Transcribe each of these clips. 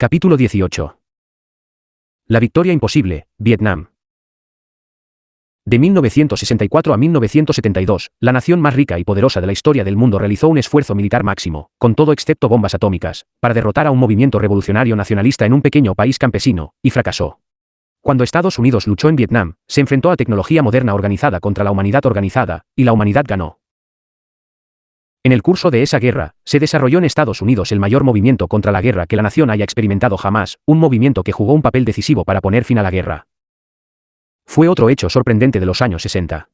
Capítulo 18. La victoria imposible, Vietnam. De 1964 a 1972, la nación más rica y poderosa de la historia del mundo realizó un esfuerzo militar máximo, con todo excepto bombas atómicas, para derrotar a un movimiento revolucionario nacionalista en un pequeño país campesino, y fracasó. Cuando Estados Unidos luchó en Vietnam, se enfrentó a tecnología moderna organizada contra la humanidad organizada, y la humanidad ganó. En el curso de esa guerra, se desarrolló en Estados Unidos el mayor movimiento contra la guerra que la nación haya experimentado jamás, un movimiento que jugó un papel decisivo para poner fin a la guerra. Fue otro hecho sorprendente de los años 60.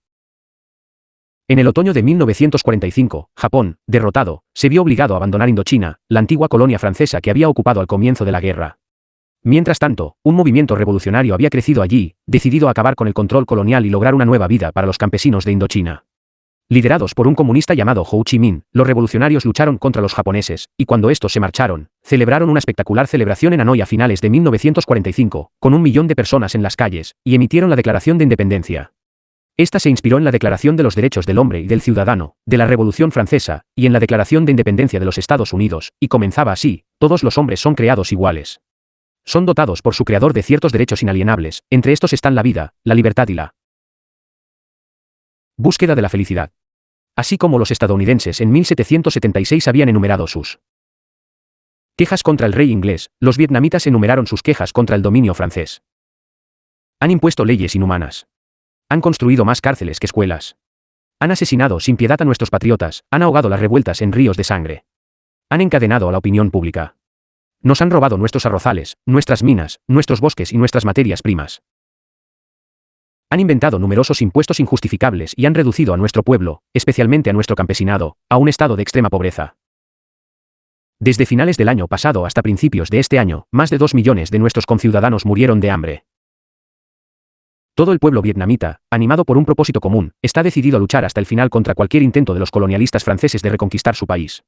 En el otoño de 1945, Japón, derrotado, se vio obligado a abandonar Indochina, la antigua colonia francesa que había ocupado al comienzo de la guerra. Mientras tanto, un movimiento revolucionario había crecido allí, decidido a acabar con el control colonial y lograr una nueva vida para los campesinos de Indochina. Liderados por un comunista llamado Ho Chi Minh, los revolucionarios lucharon contra los japoneses, y cuando estos se marcharon, celebraron una espectacular celebración en Hanoi a finales de 1945, con 1 millón de personas en las calles, y emitieron la Declaración de Independencia. Esta se inspiró en la Declaración de los Derechos del Hombre y del Ciudadano, de la Revolución Francesa, y en la Declaración de Independencia de los Estados Unidos, y comenzaba así: todos los hombres son creados iguales. Son dotados por su creador de ciertos derechos inalienables, entre estos están la vida, la libertad y la búsqueda de la felicidad. Así como los estadounidenses en 1776 habían enumerado sus quejas contra el rey inglés, los vietnamitas enumeraron sus quejas contra el dominio francés. Han impuesto leyes inhumanas. Han construido más cárceles que escuelas. Han asesinado sin piedad a nuestros patriotas, han ahogado las revueltas en ríos de sangre. Han encadenado a la opinión pública. Nos han robado nuestros arrozales, nuestras minas, nuestros bosques y nuestras materias primas. Han inventado numerosos impuestos injustificables y han reducido a nuestro pueblo, especialmente a nuestro campesinado, a un estado de extrema pobreza. Desde finales del año pasado hasta principios de este año, más de 2 millones de nuestros conciudadanos murieron de hambre. Todo el pueblo vietnamita, animado por un propósito común, está decidido a luchar hasta el final contra cualquier intento de los colonialistas franceses de reconquistar su país.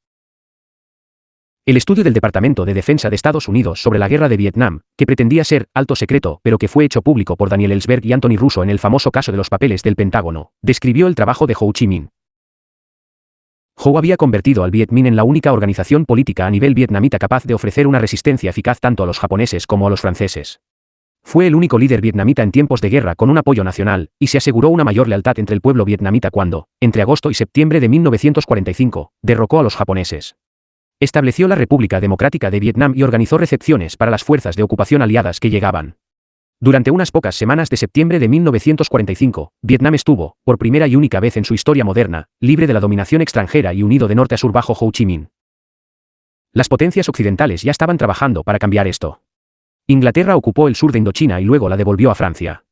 El estudio del Departamento de Defensa de Estados Unidos sobre la guerra de Vietnam, que pretendía ser alto secreto pero que fue hecho público por Daniel Ellsberg y Anthony Russo en el famoso caso de los papeles del Pentágono, describió el trabajo de Ho Chi Minh. Ho había convertido al Viet Minh en la única organización política a nivel vietnamita capaz de ofrecer una resistencia eficaz tanto a los japoneses como a los franceses. Fue el único líder vietnamita en tiempos de guerra con un apoyo nacional, y se aseguró una mayor lealtad entre el pueblo vietnamita cuando, entre agosto y septiembre de 1945, derrocó a los japoneses. Estableció la República Democrática de Vietnam y organizó recepciones para las fuerzas de ocupación aliadas que llegaban. Durante unas pocas semanas de septiembre de 1945, Vietnam estuvo, por primera y única vez en su historia moderna, libre de la dominación extranjera y unido de norte a sur bajo Ho Chi Minh. Las potencias occidentales ya estaban trabajando para cambiar esto. Inglaterra ocupó el sur de Indochina y luego la devolvió a Francia.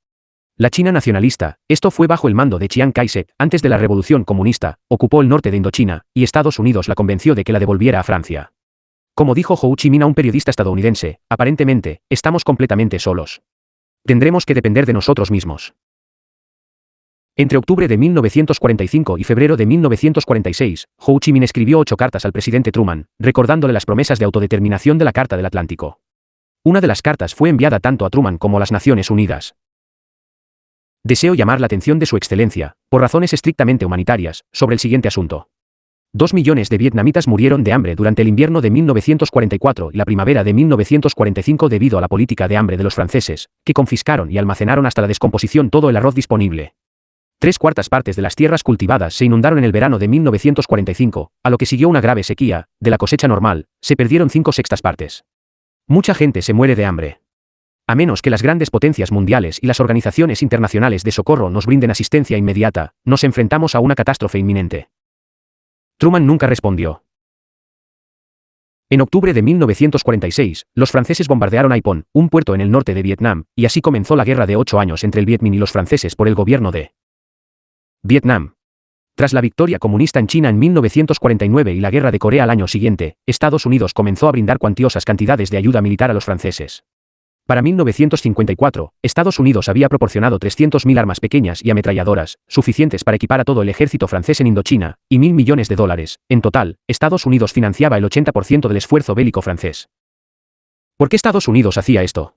La China nacionalista, esto fue bajo el mando de Chiang Kai-shek, antes de la Revolución Comunista, ocupó el norte de Indochina, y Estados Unidos la convenció de que la devolviera a Francia. Como dijo Ho Chi Minh a un periodista estadounidense, aparentemente, estamos completamente solos. Tendremos que depender de nosotros mismos. Entre octubre de 1945 y febrero de 1946, Ho Chi Minh escribió 8 cartas al presidente Truman, recordándole las promesas de autodeterminación de la Carta del Atlántico. Una de las cartas fue enviada tanto a Truman como a las Naciones Unidas. Deseo llamar la atención de su excelencia, por razones estrictamente humanitarias, sobre el siguiente asunto. 2 millones de vietnamitas murieron de hambre durante el invierno de 1944 y la primavera de 1945 debido a la política de hambre de los franceses, que confiscaron y almacenaron hasta la descomposición todo el arroz disponible. 3/4 partes de las tierras cultivadas se inundaron en el verano de 1945, a lo que siguió una grave sequía. De la cosecha normal, se perdieron 5/6 partes. Mucha gente se muere de hambre. A menos que las grandes potencias mundiales y las organizaciones internacionales de socorro nos brinden asistencia inmediata, nos enfrentamos a una catástrofe inminente. Truman nunca respondió. En octubre de 1946, los franceses bombardearon Haiphong, un puerto en el norte de Vietnam, y así comenzó la guerra de 8 años entre el Viet Minh y los franceses por el gobierno de Vietnam. Tras la victoria comunista en China en 1949 y la guerra de Corea al año siguiente, Estados Unidos comenzó a brindar cuantiosas cantidades de ayuda militar a los franceses. Para 1954, Estados Unidos había proporcionado 300.000 armas pequeñas y ametralladoras, suficientes para equipar a todo el ejército francés en Indochina, y $1.000 millones. En total, Estados Unidos financiaba el 80% del esfuerzo bélico francés. ¿Por qué Estados Unidos hacía esto?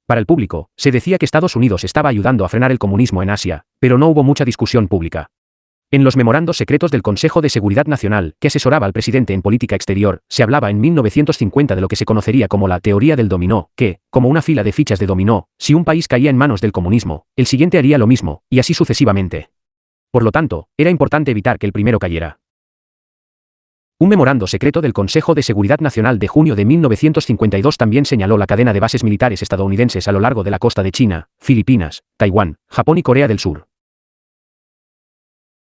Para el público, se decía que Estados Unidos estaba ayudando a frenar el comunismo en Asia, pero no hubo mucha discusión pública. En los memorandos secretos del Consejo de Seguridad Nacional, que asesoraba al presidente en política exterior, se hablaba en 1950 de lo que se conocería como la teoría del dominó, que, como una fila de fichas de dominó, si un país caía en manos del comunismo, el siguiente haría lo mismo, y así sucesivamente. Por lo tanto, era importante evitar que el primero cayera. Un memorando secreto del Consejo de Seguridad Nacional de junio de 1952 también señaló la cadena de bases militares estadounidenses a lo largo de la costa de China, Filipinas, Taiwán, Japón y Corea del Sur.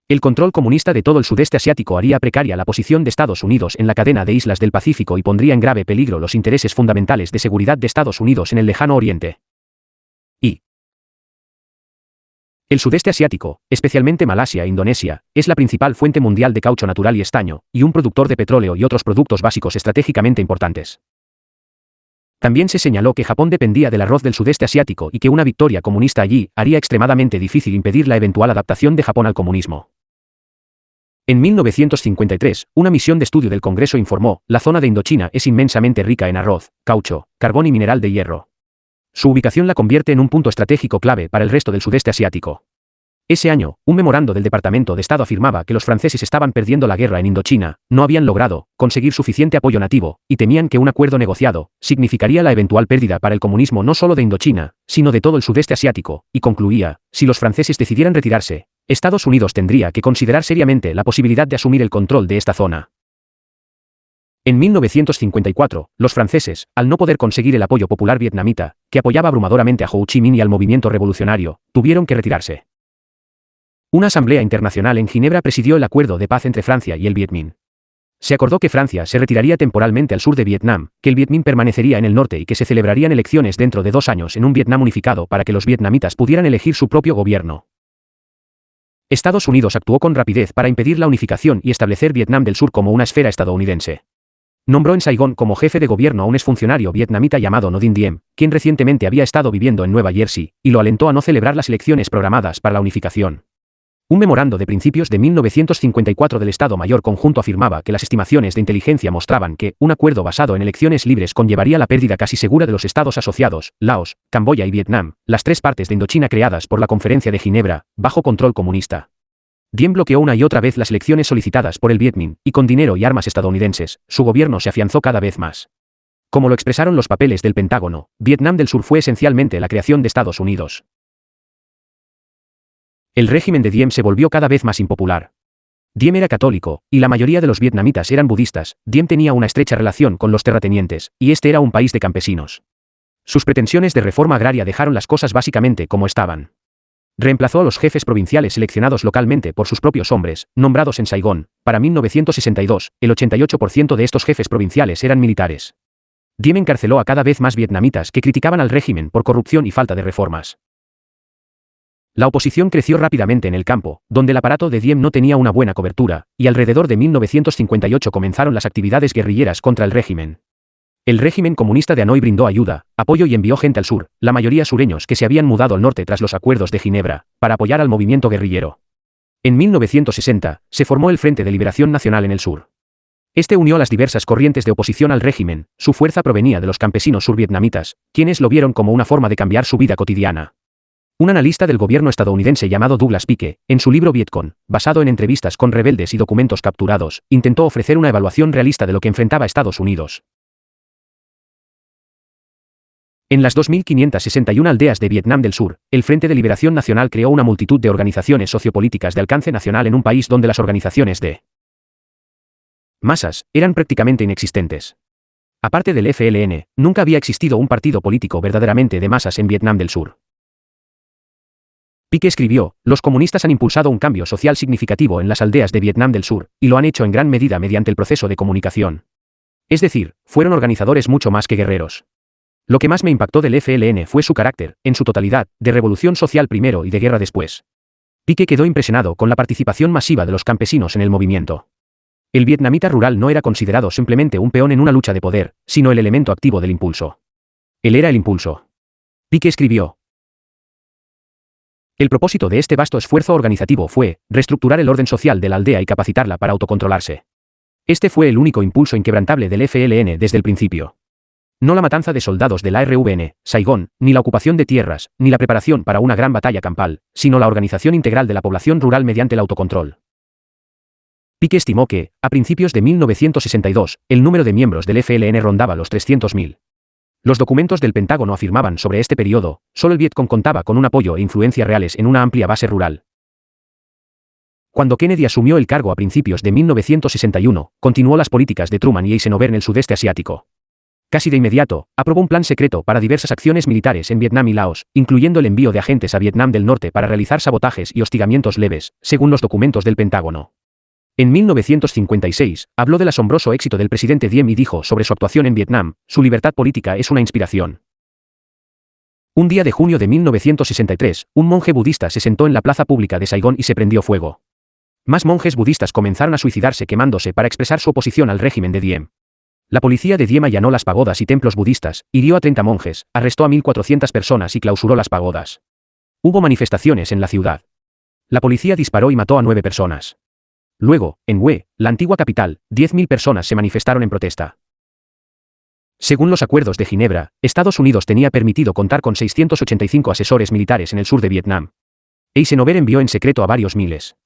El control comunista de todo el sudeste asiático haría precaria la posición de Estados Unidos en la cadena de islas del Pacífico y pondría en grave peligro los intereses fundamentales de seguridad de Estados Unidos en el lejano Oriente. El sudeste asiático, especialmente Malasia e Indonesia, es la principal fuente mundial de caucho natural y estaño, y un productor de petróleo y otros productos básicos estratégicamente importantes. También se señaló que Japón dependía del arroz del sudeste asiático y que una victoria comunista allí haría extremadamente difícil impedir la eventual adaptación de Japón al comunismo. En 1953, una misión de estudio del Congreso informó, la zona de Indochina es inmensamente rica en arroz, caucho, carbón y mineral de hierro. Su ubicación la convierte en un punto estratégico clave para el resto del sudeste asiático. Ese año, un memorando del Departamento de Estado afirmaba que los franceses estaban perdiendo la guerra en Indochina, no habían logrado conseguir suficiente apoyo nativo, y temían que un acuerdo negociado significaría la eventual pérdida para el comunismo no solo de Indochina, sino de todo el sudeste asiático, y concluía, si los franceses decidieran retirarse, Estados Unidos tendría que considerar seriamente la posibilidad de asumir el control de esta zona. En 1954, los franceses, al no poder conseguir el apoyo popular vietnamita, que apoyaba abrumadoramente a Ho Chi Minh y al movimiento revolucionario, tuvieron que retirarse. Una asamblea internacional en Ginebra presidió el acuerdo de paz entre Francia y el Viet Minh. Se acordó que Francia se retiraría temporalmente al sur de Vietnam, que el Viet Minh permanecería en el norte y que se celebrarían elecciones dentro de 2 años en un Vietnam unificado para que los vietnamitas pudieran elegir su propio gobierno. Estados Unidos actuó con rapidez para impedir la unificación y establecer Vietnam del Sur como una esfera estadounidense. Nombró en Saigón como jefe de gobierno a un exfuncionario vietnamita llamado No Dinh Diem, quien recientemente había estado viviendo en Nueva Jersey, y lo alentó a no celebrar las elecciones programadas para la unificación. Un memorando de principios de 1954 del Estado Mayor Conjunto afirmaba que las estimaciones de inteligencia mostraban que un acuerdo basado en elecciones libres conllevaría la pérdida casi segura de los estados asociados, Laos, Camboya y Vietnam, las 3 partes de Indochina creadas por la Conferencia de Ginebra, bajo control comunista. Diem bloqueó una y otra vez las elecciones solicitadas por el Viet Minh, y con dinero y armas estadounidenses, su gobierno se afianzó cada vez más. Como lo expresaron los papeles del Pentágono, Vietnam del Sur fue esencialmente la creación de Estados Unidos. El régimen de Diem se volvió cada vez más impopular. Diem era católico, y la mayoría de los vietnamitas eran budistas. Diem tenía una estrecha relación con los terratenientes, y este era un país de campesinos. Sus pretensiones de reforma agraria dejaron las cosas básicamente como estaban. Reemplazó a los jefes provinciales seleccionados localmente por sus propios hombres, nombrados en Saigón. Para 1962, el 88% de estos jefes provinciales eran militares. Diem encarceló a cada vez más vietnamitas que criticaban al régimen por corrupción y falta de reformas. La oposición creció rápidamente en el campo, donde el aparato de Diem no tenía una buena cobertura, y alrededor de 1958 comenzaron las actividades guerrilleras contra el régimen. El régimen comunista de Hanoi brindó ayuda, apoyo y envió gente al sur, la mayoría sureños que se habían mudado al norte tras los acuerdos de Ginebra, para apoyar al movimiento guerrillero. En 1960, se formó el Frente de Liberación Nacional en el sur. Este unió a las diversas corrientes de oposición al régimen, su fuerza provenía de los campesinos survietnamitas, quienes lo vieron como una forma de cambiar su vida cotidiana. Un analista del gobierno estadounidense llamado Douglas Pique, en su libro Vietcong, basado en entrevistas con rebeldes y documentos capturados, intentó ofrecer una evaluación realista de lo que enfrentaba Estados Unidos. En las 2.561 aldeas de Vietnam del Sur, el Frente de Liberación Nacional creó una multitud de organizaciones sociopolíticas de alcance nacional en un país donde las organizaciones de masas eran prácticamente inexistentes. Aparte del FLN, nunca había existido un partido político verdaderamente de masas en Vietnam del Sur. Pique escribió, los comunistas han impulsado un cambio social significativo en las aldeas de Vietnam del Sur, y lo han hecho en gran medida mediante el proceso de comunicación. Es decir, fueron organizadores mucho más que guerreros. Lo que más me impactó del FLN fue su carácter, en su totalidad, de revolución social primero y de guerra después. Pique quedó impresionado con la participación masiva de los campesinos en el movimiento. El vietnamita rural no era considerado simplemente un peón en una lucha de poder, sino el elemento activo del impulso. Él era el impulso. Pique escribió. El propósito de este vasto esfuerzo organizativo fue reestructurar el orden social de la aldea y capacitarla para autocontrolarse. Este fue el único impulso inquebrantable del FLN desde el principio. No la matanza de soldados de la RVN, Saigón, ni la ocupación de tierras, ni la preparación para una gran batalla campal, sino la organización integral de la población rural mediante el autocontrol. Pique estimó que, a principios de 1962, el número de miembros del FLN rondaba los 300.000. Los documentos del Pentágono afirmaban sobre este periodo, solo el Vietcong contaba con un apoyo e influencia reales en una amplia base rural. Cuando Kennedy asumió el cargo a principios de 1961, continuó las políticas de Truman y Eisenhower en el sudeste asiático. Casi de inmediato, aprobó un plan secreto para diversas acciones militares en Vietnam y Laos, incluyendo el envío de agentes a Vietnam del Norte para realizar sabotajes y hostigamientos leves, según los documentos del Pentágono. En 1956, habló del asombroso éxito del presidente Diem y dijo sobre su actuación en Vietnam: su libertad política es una inspiración. Un día de junio de 1963, un monje budista se sentó en la plaza pública de Saigón y se prendió fuego. Más monjes budistas comenzaron a suicidarse quemándose para expresar su oposición al régimen de Diem. La policía de Diem allanó las pagodas y templos budistas, hirió a 30 monjes, arrestó a 1.400 personas y clausuró las pagodas. Hubo manifestaciones en la ciudad. La policía disparó y mató a 9 personas. Luego, en Hue, la antigua capital, 10.000 personas se manifestaron en protesta. Según los acuerdos de Ginebra, Estados Unidos tenía permitido contar con 685 asesores militares en el sur de Vietnam. Eisenhower envió en secreto a varios miles.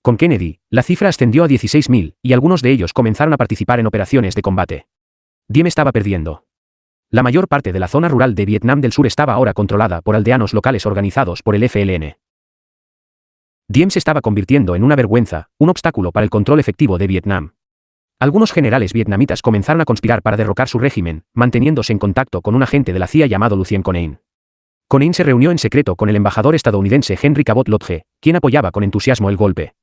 Con Kennedy, la cifra ascendió a 16.000, y algunos de ellos comenzaron a participar en operaciones de combate. Diem estaba perdiendo. La mayor parte de la zona rural de Vietnam del Sur estaba ahora controlada por aldeanos locales organizados por el FLN. Diem se estaba convirtiendo en una vergüenza, un obstáculo para el control efectivo de Vietnam. Algunos generales vietnamitas comenzaron a conspirar para derrocar su régimen, manteniéndose en contacto con un agente de la CIA llamado Lucien Conein. Conein se reunió en secreto con el embajador estadounidense Henry Cabot Lodge, quien apoyaba con entusiasmo el golpe.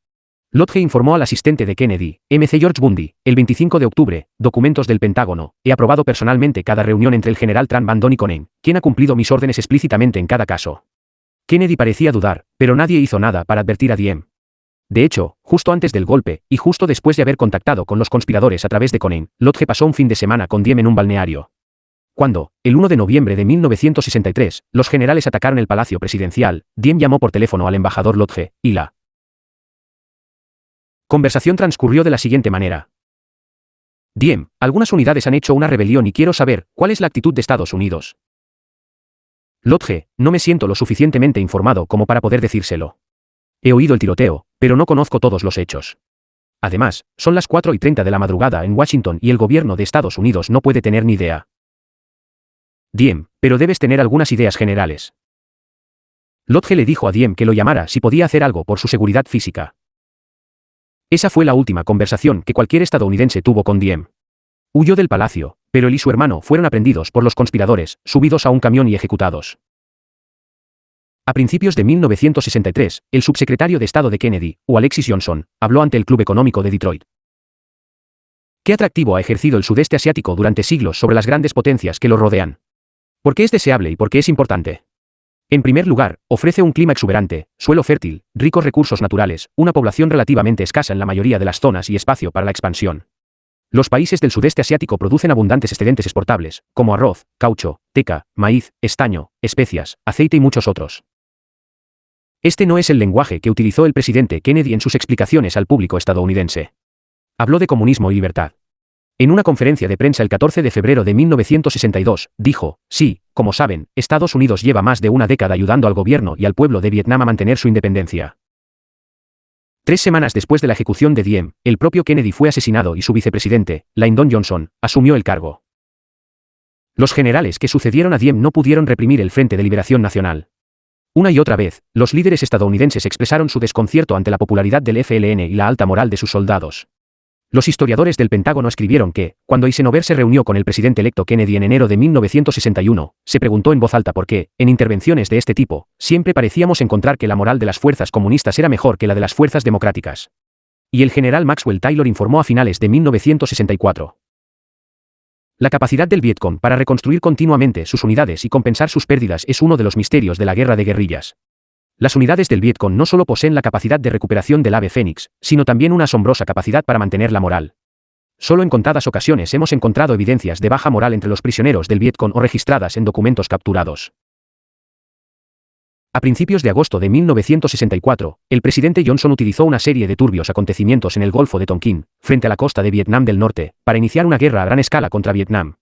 Lodge informó al asistente de Kennedy, MC George Bundy, el 25 de octubre, documentos del Pentágono: he aprobado personalmente cada reunión entre el general Tran Van Don y Conein, quien ha cumplido mis órdenes explícitamente en cada caso. Kennedy parecía dudar, pero nadie hizo nada para advertir a Diem. De hecho, justo antes del golpe, y justo después de haber contactado con los conspiradores a través de Conein, Lodge pasó un fin de semana con Diem en un balneario. Cuando, el 1 de noviembre de 1963, los generales atacaron el Palacio Presidencial, Diem llamó por teléfono al embajador Lodge, y la conversación transcurrió de la siguiente manera. Diem, algunas unidades han hecho una rebelión y quiero saber, ¿cuál es la actitud de Estados Unidos? Lodge, no me siento lo suficientemente informado como para poder decírselo. He oído el tiroteo, pero no conozco todos los hechos. Además, son las 4:30 de la madrugada en Washington y el gobierno de Estados Unidos no puede tener ni idea. Diem, pero debes tener algunas ideas generales. Lodge le dijo a Diem que lo llamara si podía hacer algo por su seguridad física. Esa fue la última conversación que cualquier estadounidense tuvo con Diem. Huyó del palacio, pero él y su hermano fueron aprendidos por los conspiradores, subidos a un camión y ejecutados. A principios de 1963, el subsecretario de Estado de Kennedy, Alexis Johnson, habló ante el Club Económico de Detroit. ¿Qué atractivo ha ejercido el sudeste asiático durante siglos sobre las grandes potencias que lo rodean? ¿Por qué es deseable y por qué es importante? En primer lugar, ofrece un clima exuberante, suelo fértil, ricos recursos naturales, una población relativamente escasa en la mayoría de las zonas y espacio para la expansión. Los países del sudeste asiático producen abundantes excedentes exportables, como arroz, caucho, teca, maíz, estaño, especias, aceite y muchos otros. Este no es el lenguaje que utilizó el presidente Kennedy en sus explicaciones al público estadounidense. Habló de comunismo y libertad. En una conferencia de prensa el 14 de febrero de 1962, dijo: sí, como saben, Estados Unidos lleva más de una década ayudando al gobierno y al pueblo de Vietnam a mantener su independencia. 3 semanas después de la ejecución de Diem, el propio Kennedy fue asesinado y su vicepresidente, Lyndon Johnson, asumió el cargo. Los generales que sucedieron a Diem no pudieron reprimir el Frente de Liberación Nacional. Una y otra vez, los líderes estadounidenses expresaron su desconcierto ante la popularidad del FLN y la alta moral de sus soldados. Los historiadores del Pentágono escribieron que, cuando Eisenhower se reunió con el presidente electo Kennedy en enero de 1961, se preguntó en voz alta por qué, en intervenciones de este tipo, siempre parecíamos encontrar que la moral de las fuerzas comunistas era mejor que la de las fuerzas democráticas. Y el general Maxwell Taylor informó a finales de 1964. La capacidad del Vietcong para reconstruir continuamente sus unidades y compensar sus pérdidas es uno de los misterios de la guerra de guerrillas. Las unidades del Vietcong no solo poseen la capacidad de recuperación del ave fénix, sino también una asombrosa capacidad para mantener la moral. Solo en contadas ocasiones hemos encontrado evidencias de baja moral entre los prisioneros del Vietcong o registradas en documentos capturados. A principios de agosto de 1964, el presidente Johnson utilizó una serie de turbios acontecimientos en el Golfo de Tonkin, frente a la costa de Vietnam del Norte, para iniciar una guerra a gran escala contra Vietnam.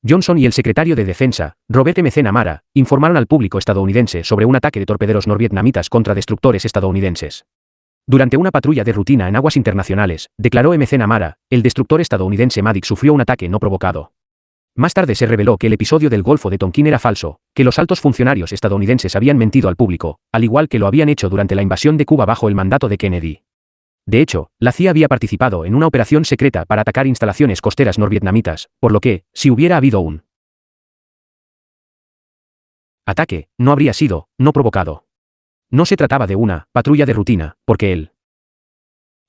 Johnson y el secretario de Defensa, Robert M. Namara, informaron al público estadounidense sobre un ataque de torpederos norvietnamitas contra destructores estadounidenses. Durante una patrulla de rutina en aguas internacionales, declaró MC Namara, el destructor estadounidense Maddox sufrió un ataque no provocado. Más tarde se reveló que el episodio del Golfo de Tonkin era falso, que los altos funcionarios estadounidenses habían mentido al público, al igual que lo habían hecho durante la invasión de Cuba bajo el mandato de Kennedy. De hecho, la CIA había participado en una operación secreta para atacar instalaciones costeras norvietnamitas, por lo que, si hubiera habido un ataque, no habría sido no provocado. No se trataba de una patrulla de rutina, porque él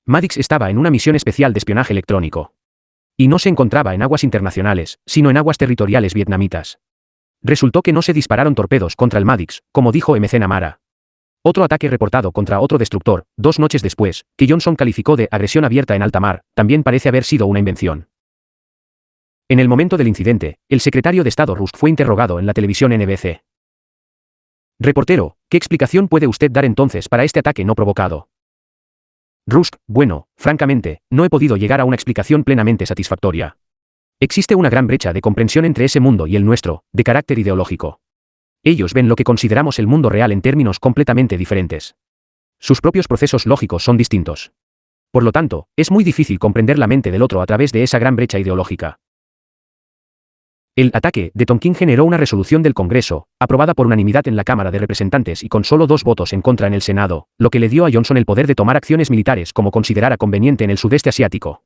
Maddox estaba en una misión especial de espionaje electrónico. Y no se encontraba en aguas internacionales, sino en aguas territoriales vietnamitas. Resultó que no se dispararon torpedos contra el Maddox, como dijo MC Namara. Otro ataque reportado contra otro destructor, 2 noches después, que Johnson calificó de agresión abierta en alta mar, también parece haber sido una invención. En el momento del incidente, el secretario de Estado Rusk fue interrogado en la televisión NBC. Reportero, ¿qué explicación puede usted dar entonces para este ataque no provocado? Rusk, bueno, francamente, no he podido llegar a una explicación plenamente satisfactoria. Existe una gran brecha de comprensión entre ese mundo y el nuestro, de carácter ideológico. Ellos ven lo que consideramos el mundo real en términos completamente diferentes. Sus propios procesos lógicos son distintos. Por lo tanto, es muy difícil comprender la mente del otro a través de esa gran brecha ideológica. El ataque de Tonkin generó una resolución del Congreso, aprobada por unanimidad en la Cámara de Representantes y con solo 2 votos en contra en el Senado, lo que le dio a Johnson el poder de tomar acciones militares como considerara conveniente en el sudeste asiático.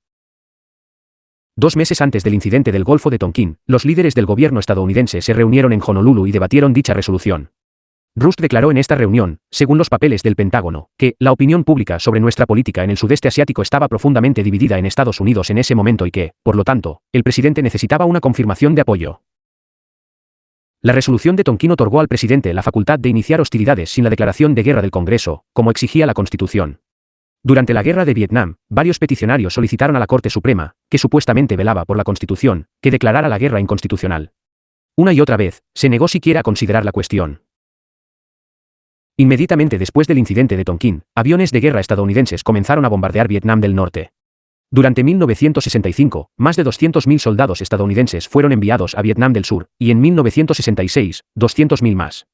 2 meses antes del incidente del Golfo de Tonkin, los líderes del gobierno estadounidense se reunieron en Honolulu y debatieron dicha resolución. Rusk declaró en esta reunión, según los papeles del Pentágono, que la opinión pública sobre nuestra política en el sudeste asiático estaba profundamente dividida en Estados Unidos en ese momento y que, por lo tanto, el presidente necesitaba una confirmación de apoyo. La resolución de Tonkin otorgó al presidente la facultad de iniciar hostilidades sin la declaración de guerra del Congreso, como exigía la Constitución. Durante la guerra de Vietnam, varios peticionarios solicitaron a la Corte Suprema, que supuestamente velaba por la Constitución, que declarara la guerra inconstitucional. Una y otra vez, se negó siquiera a considerar la cuestión. Inmediatamente después del incidente de Tonkin, aviones de guerra estadounidenses comenzaron a bombardear Vietnam del Norte. Durante 1965, más de 200.000 soldados estadounidenses fueron enviados a Vietnam del Sur, y en 1966, 200.000 más.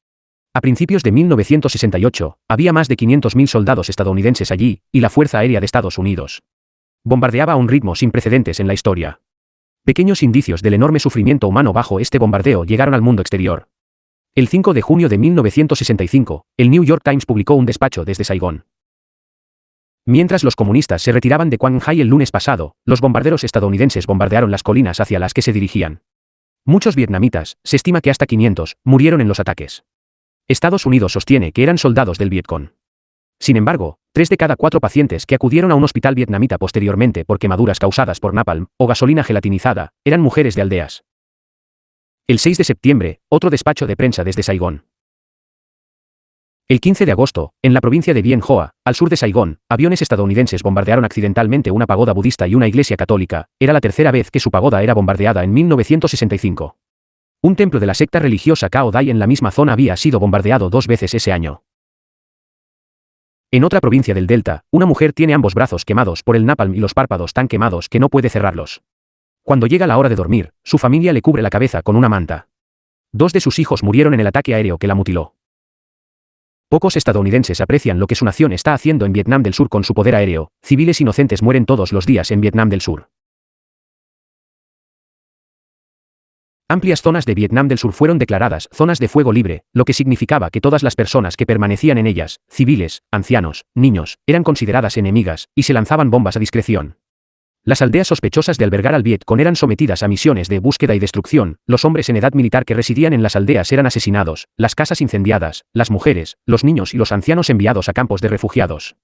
A principios de 1968, había más de 500.000 soldados estadounidenses allí, y la Fuerza Aérea de Estados Unidos bombardeaba a un ritmo sin precedentes en la historia. Pequeños indicios del enorme sufrimiento humano bajo este bombardeo llegaron al mundo exterior. El 5 de junio de 1965, el New York Times publicó un despacho desde Saigón. Mientras los comunistas se retiraban de Quang Hai el lunes pasado, los bombarderos estadounidenses bombardearon las colinas hacia las que se dirigían. Muchos vietnamitas, se estima que hasta 500, murieron en los ataques. Estados Unidos sostiene que eran soldados del Vietcong. Sin embargo, 3 de cada 4 pacientes que acudieron a un hospital vietnamita posteriormente por quemaduras causadas por napalm o gasolina gelatinizada, eran mujeres de aldeas. El 6 de septiembre, otro despacho de prensa desde Saigón. El 15 de agosto, en la provincia de Bien Hoa, al sur de Saigón, aviones estadounidenses bombardearon accidentalmente una pagoda budista y una iglesia católica. Era la tercera vez que su pagoda era bombardeada en 1965. Un templo de la secta religiosa Cao Dai en la misma zona había sido bombardeado 2 veces ese año. En otra provincia del Delta, una mujer tiene ambos brazos quemados por el napalm y los párpados tan quemados que no puede cerrarlos. Cuando llega la hora de dormir, su familia le cubre la cabeza con una manta. 2 de sus hijos murieron en el ataque aéreo que la mutiló. Pocos estadounidenses aprecian lo que su nación está haciendo en Vietnam del Sur con su poder aéreo. Civiles inocentes mueren todos los días en Vietnam del Sur. Amplias zonas de Vietnam del Sur fueron declaradas zonas de fuego libre, lo que significaba que todas las personas que permanecían en ellas, civiles, ancianos, niños, eran consideradas enemigas, y se lanzaban bombas a discreción. Las aldeas sospechosas de albergar al Vietcong eran sometidas a misiones de búsqueda y destrucción, los hombres en edad militar que residían en las aldeas eran asesinados, las casas incendiadas, las mujeres, los niños y los ancianos enviados a campos de refugiados.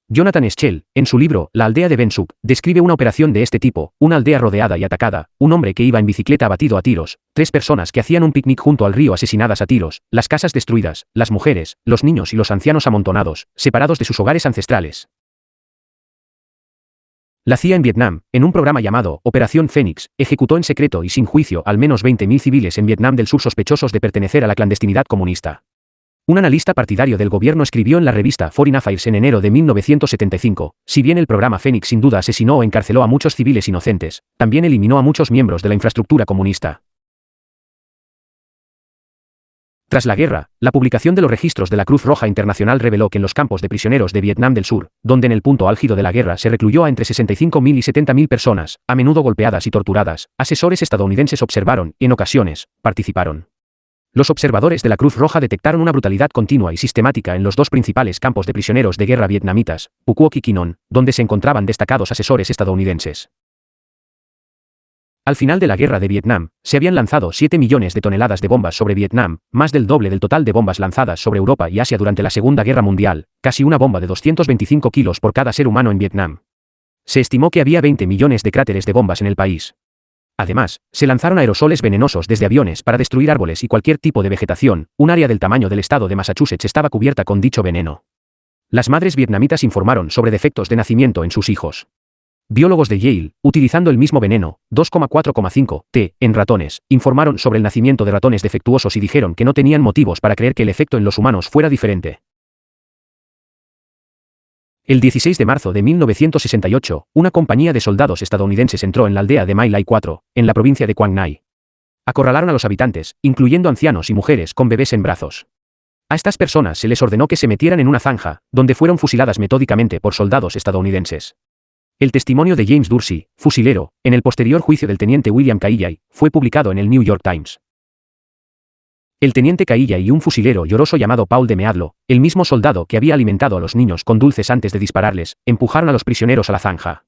Jonathan Schell, en su libro La aldea de Ben Suc, describe una operación de este tipo: una aldea rodeada y atacada, un hombre que iba en bicicleta abatido a tiros, 3 personas que hacían un picnic junto al río asesinadas a tiros, las casas destruidas, las mujeres, los niños y los ancianos amontonados, separados de sus hogares ancestrales. La CIA en Vietnam, en un programa llamado Operación Fénix, ejecutó en secreto y sin juicio al menos 20.000 civiles en Vietnam del Sur sospechosos de pertenecer a la clandestinidad comunista. Un analista partidario del gobierno escribió en la revista Foreign Affairs en enero de 1975, si bien el programa Fénix sin duda asesinó o encarceló a muchos civiles inocentes, también eliminó a muchos miembros de la infraestructura comunista. Tras la guerra, la publicación de los registros de la Cruz Roja Internacional reveló que en los campos de prisioneros de Vietnam del Sur, donde en el punto álgido de la guerra se recluyó a entre 65.000 y 70.000 personas, a menudo golpeadas y torturadas, asesores estadounidenses observaron y, en ocasiones, participaron. Los observadores de la Cruz Roja detectaron una brutalidad continua y sistemática en los dos principales campos de prisioneros de guerra vietnamitas, Phu Quoc y Qui Non, donde se encontraban destacados asesores estadounidenses. Al final de la guerra de Vietnam, se habían lanzado 7 millones de toneladas de bombas sobre Vietnam, más del doble del total de bombas lanzadas sobre Europa y Asia durante la Segunda Guerra Mundial, casi una bomba de 225 kilos por cada ser humano en Vietnam. Se estimó que había 20 millones de cráteres de bombas en el país. Además, se lanzaron aerosoles venenosos desde aviones para destruir árboles y cualquier tipo de vegetación. Un área del tamaño del estado de Massachusetts estaba cubierta con dicho veneno. Las madres vietnamitas informaron sobre defectos de nacimiento en sus hijos. Biólogos de Yale, utilizando el mismo veneno, 2,4,5 T, en ratones, informaron sobre el nacimiento de ratones defectuosos y dijeron que no tenían motivos para creer que el efecto en los humanos fuera diferente. El 16 de marzo de 1968, una compañía de soldados estadounidenses entró en la aldea de My Lai 4, en la provincia de Quang Ngai. Acorralaron a los habitantes, incluyendo ancianos y mujeres con bebés en brazos. A estas personas se les ordenó que se metieran en una zanja, donde fueron fusiladas metódicamente por soldados estadounidenses. El testimonio de James Dursey, fusilero, en el posterior juicio del teniente William Kaiyai, fue publicado en el New York Times. El teniente Kaiyai y un fusilero lloroso llamado Paul de Meadlo, el mismo soldado que había alimentado a los niños con dulces antes de dispararles, empujaron a los prisioneros a la zanja.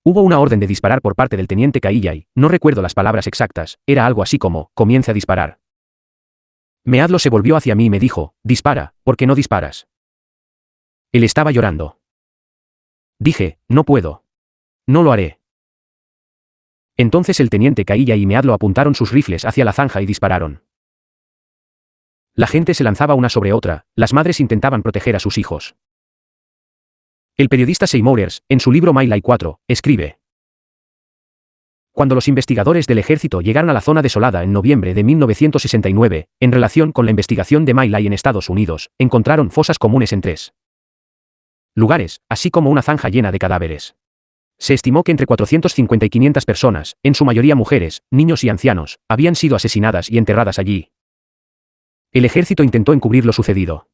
Hubo una orden de disparar por parte del teniente Kaiyai, no recuerdo las palabras exactas, era algo así como, comience a disparar. Meadlo se volvió hacia mí y me dijo, dispara, ¿por qué no disparas? Él estaba llorando. Dije, no puedo. No lo haré. Entonces el teniente Kaiyai y Meadlo apuntaron sus rifles hacia la zanja y dispararon. La gente se lanzaba una sobre otra, las madres intentaban proteger a sus hijos. El periodista Seymour, en su libro My Lai 4, escribe: cuando los investigadores del ejército llegaron a la zona desolada en noviembre de 1969, en relación con la investigación de My Lai en Estados Unidos, encontraron fosas comunes en 3 lugares, así como una zanja llena de cadáveres. Se estimó que entre 450 y 500 personas, en su mayoría mujeres, niños y ancianos, habían sido asesinadas y enterradas allí. El ejército intentó encubrir lo sucedido.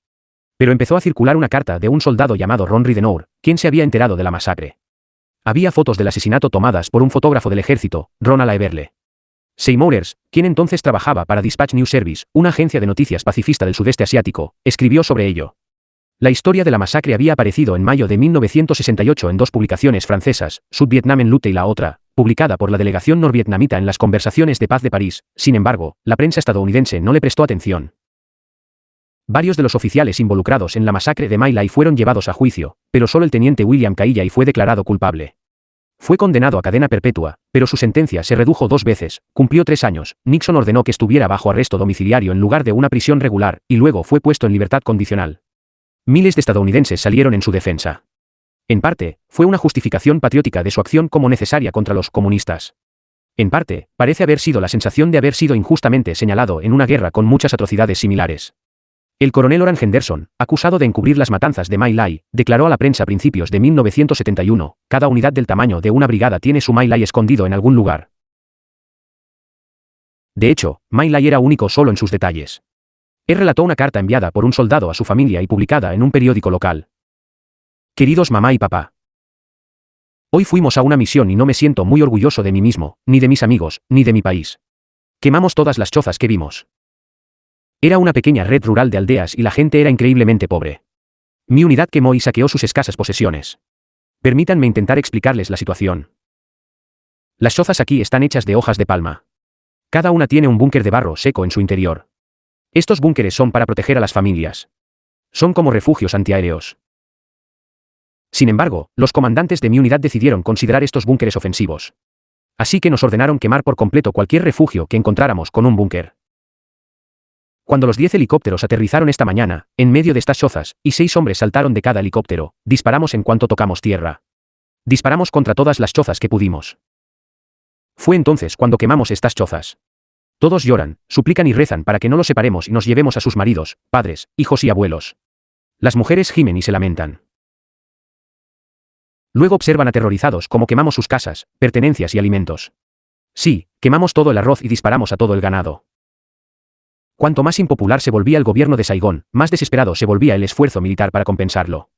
Pero empezó a circular una carta de un soldado llamado Ron Ridenour, quien se había enterado de la masacre. Había fotos del asesinato tomadas por un fotógrafo del ejército, Ronald Eberle. Seymour, quien entonces trabajaba para Dispatch News Service, una agencia de noticias pacifista del sudeste asiático, escribió sobre ello. La historia de la masacre había aparecido en mayo de 1968 en 2 publicaciones francesas, Sud Vietnam en lutte y la otra, publicada por la delegación norvietnamita en las conversaciones de paz de París. Sin embargo, la prensa estadounidense no le prestó atención. Varios de los oficiales involucrados en la masacre de My Lai fueron llevados a juicio, pero solo el teniente William Kaiyai fue declarado culpable. Fue condenado a cadena perpetua, pero su sentencia se redujo 2 veces, cumplió 3 años. Nixon ordenó que estuviera bajo arresto domiciliario en lugar de una prisión regular, y luego fue puesto en libertad condicional. Miles de estadounidenses salieron en su defensa. En parte, fue una justificación patriótica de su acción como necesaria contra los comunistas. En parte, parece haber sido la sensación de haber sido injustamente señalado en una guerra con muchas atrocidades similares. El coronel Oran Henderson, acusado de encubrir las matanzas de My Lai, declaró a la prensa a principios de 1971, cada unidad del tamaño de una brigada tiene su My Lai escondido en algún lugar. De hecho, My Lai era único solo en sus detalles. Él relató una carta enviada por un soldado a su familia y publicada en un periódico local. Queridos mamá y papá. Hoy fuimos a una misión y no me siento muy orgulloso de mí mismo, ni de mis amigos, ni de mi país. Quemamos todas las chozas que vimos. Era una pequeña red rural de aldeas y la gente era increíblemente pobre. Mi unidad quemó y saqueó sus escasas posesiones. Permítanme intentar explicarles la situación. Las chozas aquí están hechas de hojas de palma. Cada una tiene un búnker de barro seco en su interior. Estos búnkeres son para proteger a las familias. Son como refugios antiaéreos. Sin embargo, los comandantes de mi unidad decidieron considerar estos búnkeres ofensivos. Así que nos ordenaron quemar por completo cualquier refugio que encontráramos con un búnker. Cuando los 10 helicópteros aterrizaron esta mañana, en medio de estas chozas, y 6 hombres saltaron de cada helicóptero, disparamos en cuanto tocamos tierra. Disparamos contra todas las chozas que pudimos. Fue entonces cuando quemamos estas chozas. Todos lloran, suplican y rezan para que no los separemos y nos llevemos a sus maridos, padres, hijos y abuelos. Las mujeres gimen y se lamentan. Luego observan aterrorizados cómo quemamos sus casas, pertenencias y alimentos. Sí, quemamos todo el arroz y disparamos a todo el ganado. Cuanto más impopular se volvía el gobierno de Saigón, más desesperado se volvía el esfuerzo militar para compensarlo.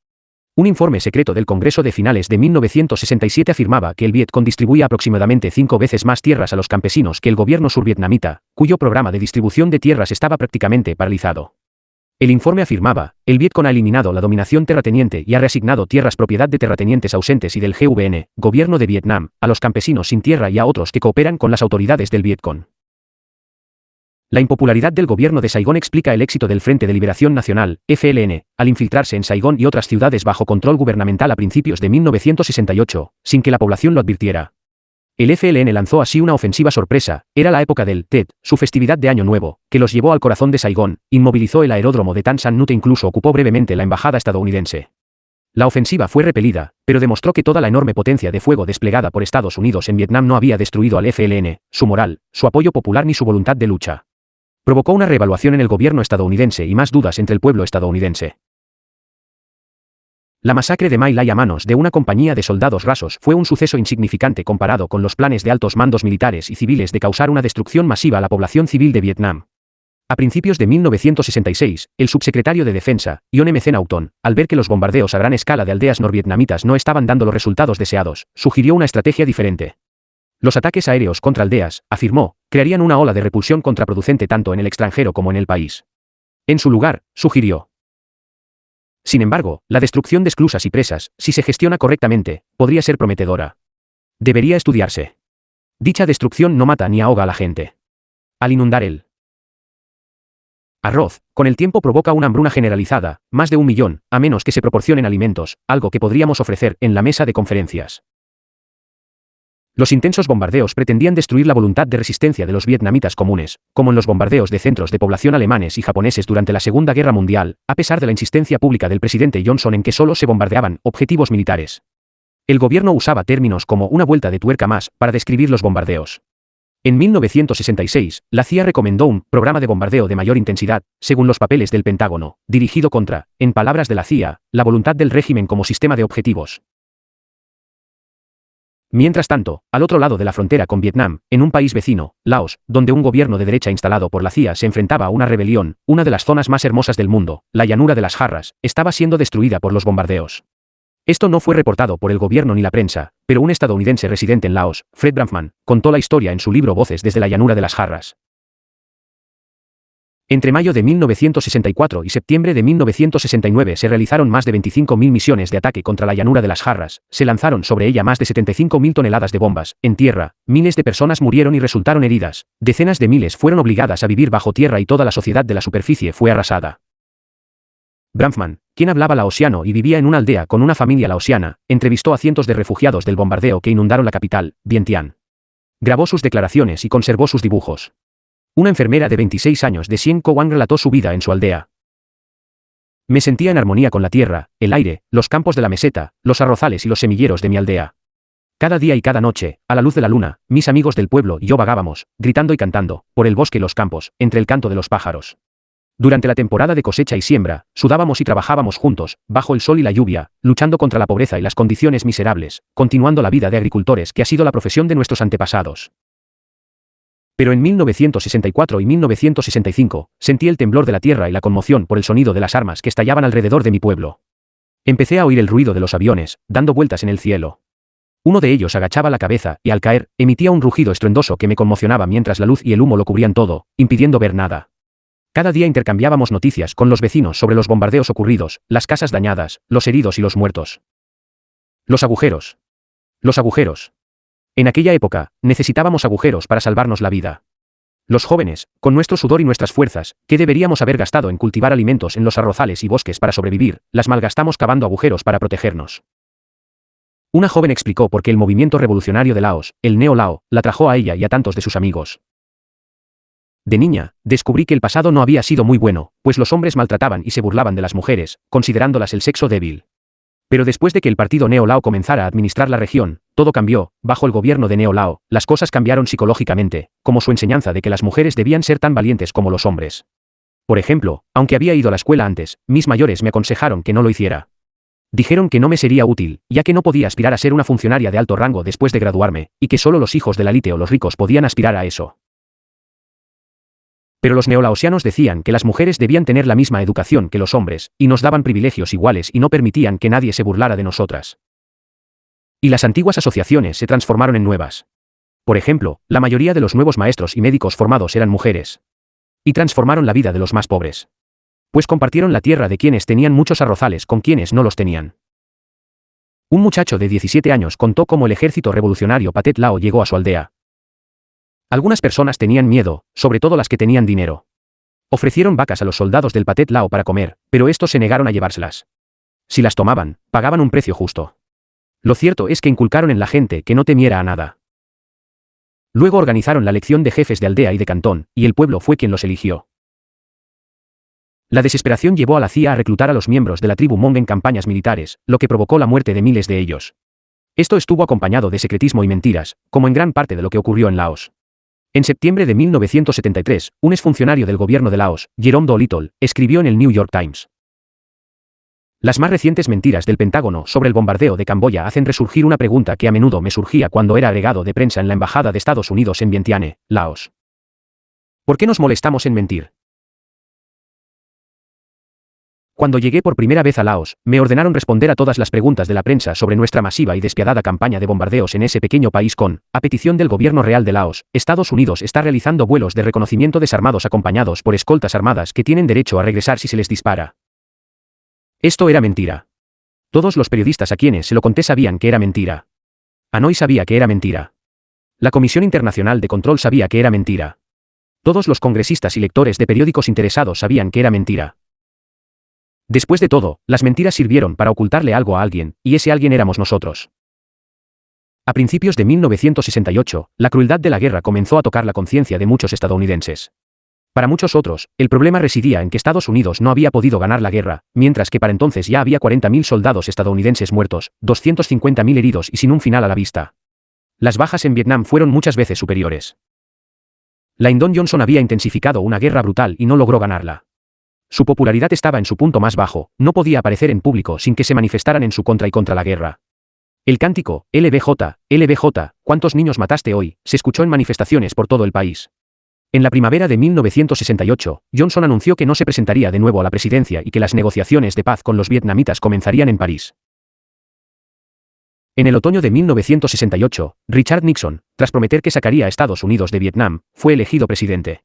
Un informe secreto del Congreso de finales de 1967 afirmaba que el Vietcong distribuía aproximadamente 5 veces más tierras a los campesinos que el gobierno survietnamita, cuyo programa de distribución de tierras estaba prácticamente paralizado. El informe afirmaba, el Vietcong ha eliminado la dominación terrateniente y ha reasignado tierras propiedad de terratenientes ausentes y del GVN, gobierno de Vietnam, a los campesinos sin tierra y a otros que cooperan con las autoridades del Vietcong. La impopularidad del gobierno de Saigón explica el éxito del Frente de Liberación Nacional, FLN, al infiltrarse en Saigón y otras ciudades bajo control gubernamental a principios de 1968, sin que la población lo advirtiera. El FLN lanzó así una ofensiva sorpresa, era la época del Tet, su festividad de Año Nuevo, que los llevó al corazón de Saigón, inmovilizó el aeródromo de Tan San Nut e incluso ocupó brevemente la embajada estadounidense. La ofensiva fue repelida, pero demostró que toda la enorme potencia de fuego desplegada por Estados Unidos en Vietnam no había destruido al FLN, su moral, su apoyo popular ni su voluntad de lucha. Provocó una reevaluación en el gobierno estadounidense y más dudas entre el pueblo estadounidense. La masacre de My Lai a manos de una compañía de soldados rasos fue un suceso insignificante comparado con los planes de altos mandos militares y civiles de causar una destrucción masiva a la población civil de Vietnam. A principios de 1966, el subsecretario de Defensa, Yon M. Naughton, al ver que los bombardeos a gran escala de aldeas norvietnamitas no estaban dando los resultados deseados, sugirió una estrategia diferente. Los ataques aéreos contra aldeas, afirmó, crearían una ola de repulsión contraproducente tanto en el extranjero como en el país. En su lugar, sugirió. Sin embargo, la destrucción de esclusas y presas, si se gestiona correctamente, podría ser prometedora. Debería estudiarse. Dicha destrucción no mata ni ahoga a la gente. Al inundar el arroz, con el tiempo provoca una hambruna generalizada, más de 1 millón, a menos que se proporcionen alimentos, algo que podríamos ofrecer en la mesa de conferencias. Los intensos bombardeos pretendían destruir la voluntad de resistencia de los vietnamitas comunes, como en los bombardeos de centros de población alemanes y japoneses durante la Segunda Guerra Mundial, a pesar de la insistencia pública del presidente Johnson en que solo se bombardeaban objetivos militares. El gobierno usaba términos como una vuelta de tuerca más para describir los bombardeos. En 1966, la CIA recomendó un programa de bombardeo de mayor intensidad, según los papeles del Pentágono, dirigido contra, en palabras de la CIA, la voluntad del régimen como sistema de objetivos. Mientras tanto, al otro lado de la frontera con Vietnam, en un país vecino, Laos, donde un gobierno de derecha instalado por la CIA se enfrentaba a una rebelión, una de las zonas más hermosas del mundo, la llanura de las Jarras, estaba siendo destruida por los bombardeos. Esto no fue reportado por el gobierno ni la prensa, pero un estadounidense residente en Laos, Fred Bramfman, contó la historia en su libro Voces desde la llanura de las Jarras. Entre mayo de 1964 y septiembre de 1969 se realizaron más de 25.000 misiones de ataque contra la llanura de las Jarras, se lanzaron sobre ella más de 75.000 toneladas de bombas, en tierra, miles de personas murieron y resultaron heridas, decenas de miles fueron obligadas a vivir bajo tierra y toda la sociedad de la superficie fue arrasada. Bramfman, quien hablaba laosiano y vivía en una aldea con una familia laosiana, entrevistó a cientos de refugiados del bombardeo que inundaron la capital, Vientiane. Grabó sus declaraciones y conservó sus dibujos. Una enfermera de 26 años de Sien Coang relató su vida en su aldea. Me sentía en armonía con la tierra, el aire, los campos de la meseta, los arrozales y los semilleros de mi aldea. Cada día y cada noche, a la luz de la luna, mis amigos del pueblo y yo vagábamos, gritando y cantando, por el bosque y los campos, entre el canto de los pájaros. Durante la temporada de cosecha y siembra, sudábamos y trabajábamos juntos, bajo el sol y la lluvia, luchando contra la pobreza y las condiciones miserables, continuando la vida de agricultores que ha sido la profesión de nuestros antepasados. Pero en 1964 y 1965, sentí el temblor de la tierra y la conmoción por el sonido de las armas que estallaban alrededor de mi pueblo. Empecé a oír el ruido de los aviones, dando vueltas en el cielo. Uno de ellos agachaba la cabeza y al caer, emitía un rugido estruendoso que me conmocionaba mientras la luz y el humo lo cubrían todo, impidiendo ver nada. Cada día intercambiábamos noticias con los vecinos sobre los bombardeos ocurridos, las casas dañadas, los heridos y los muertos. Los agujeros. Los agujeros. En aquella época, necesitábamos agujeros para salvarnos la vida. Los jóvenes, con nuestro sudor y nuestras fuerzas, que deberíamos haber gastado en cultivar alimentos en los arrozales y bosques para sobrevivir, las malgastamos cavando agujeros para protegernos. Una joven explicó por qué el movimiento revolucionario de Laos, el Neo-Lao, la trajo a ella y a tantos de sus amigos. De niña, descubrí que el pasado no había sido muy bueno, pues los hombres maltrataban y se burlaban de las mujeres, considerándolas el sexo débil. Pero después de que el partido Neo-Lao comenzara a administrar la región, todo cambió. Bajo el gobierno de Neo-Lao, las cosas cambiaron psicológicamente, como su enseñanza de que las mujeres debían ser tan valientes como los hombres. Por ejemplo, aunque había ido a la escuela antes, mis mayores me aconsejaron que no lo hiciera. Dijeron que no me sería útil, ya que no podía aspirar a ser una funcionaria de alto rango después de graduarme, y que solo los hijos de la élite o los ricos podían aspirar a eso. Pero los neolaosianos decían que las mujeres debían tener la misma educación que los hombres, y nos daban privilegios iguales y no permitían que nadie se burlara de nosotras. Y las antiguas asociaciones se transformaron en nuevas. Por ejemplo, la mayoría de los nuevos maestros y médicos formados eran mujeres. Y transformaron la vida de los más pobres. Pues compartieron la tierra de quienes tenían muchos arrozales con quienes no los tenían. Un muchacho de 17 años contó cómo el ejército revolucionario Pathet Lao llegó a su aldea. Algunas personas tenían miedo, sobre todo las que tenían dinero. Ofrecieron vacas a los soldados del Pathet Lao para comer, pero estos se negaron a llevárselas. Si las tomaban, pagaban un precio justo. Lo cierto es que inculcaron en la gente que no temiera a nada. Luego organizaron la elección de jefes de aldea y de cantón, y el pueblo fue quien los eligió. La desesperación llevó a la CIA a reclutar a los miembros de la tribu Hmong en campañas militares, lo que provocó la muerte de miles de ellos. Esto estuvo acompañado de secretismo y mentiras, como en gran parte de lo que ocurrió en Laos. En septiembre de 1973, un exfuncionario del gobierno de Laos, Jerome Doolittle, escribió en el New York Times: las más recientes mentiras del Pentágono sobre el bombardeo de Camboya hacen resurgir una pregunta que a menudo me surgía cuando era agregado de prensa en la Embajada de Estados Unidos en Vientiane, Laos. ¿Por qué nos molestamos en mentir? Cuando llegué por primera vez a Laos, me ordenaron responder a todas las preguntas de la prensa sobre nuestra masiva y despiadada campaña de bombardeos en ese pequeño país a petición del gobierno real de Laos, Estados Unidos está realizando vuelos de reconocimiento desarmados acompañados por escoltas armadas que tienen derecho a regresar si se les dispara. Esto era mentira. Todos los periodistas a quienes se lo conté sabían que era mentira. Hanoi sabía que era mentira. La Comisión Internacional de Control sabía que era mentira. Todos los congresistas y lectores de periódicos interesados sabían que era mentira. Después de todo, las mentiras sirvieron para ocultarle algo a alguien, y ese alguien éramos nosotros. A principios de 1968, la crueldad de la guerra comenzó a tocar la conciencia de muchos estadounidenses. Para muchos otros, el problema residía en que Estados Unidos no había podido ganar la guerra, mientras que para entonces ya había 40.000 soldados estadounidenses muertos, 250.000 heridos y sin un final a la vista. Las bajas en Vietnam fueron muchas veces superiores. Lyndon Johnson había intensificado una guerra brutal y no logró ganarla. Su popularidad estaba en su punto más bajo, no podía aparecer en público sin que se manifestaran en su contra y contra la guerra. El cántico, LBJ, LBJ, ¿cuántos niños mataste hoy?, se escuchó en manifestaciones por todo el país. En la primavera de 1968, Johnson anunció que no se presentaría de nuevo a la presidencia y que las negociaciones de paz con los vietnamitas comenzarían en París. En el otoño de 1968, Richard Nixon, tras prometer que sacaría a Estados Unidos de Vietnam, fue elegido presidente.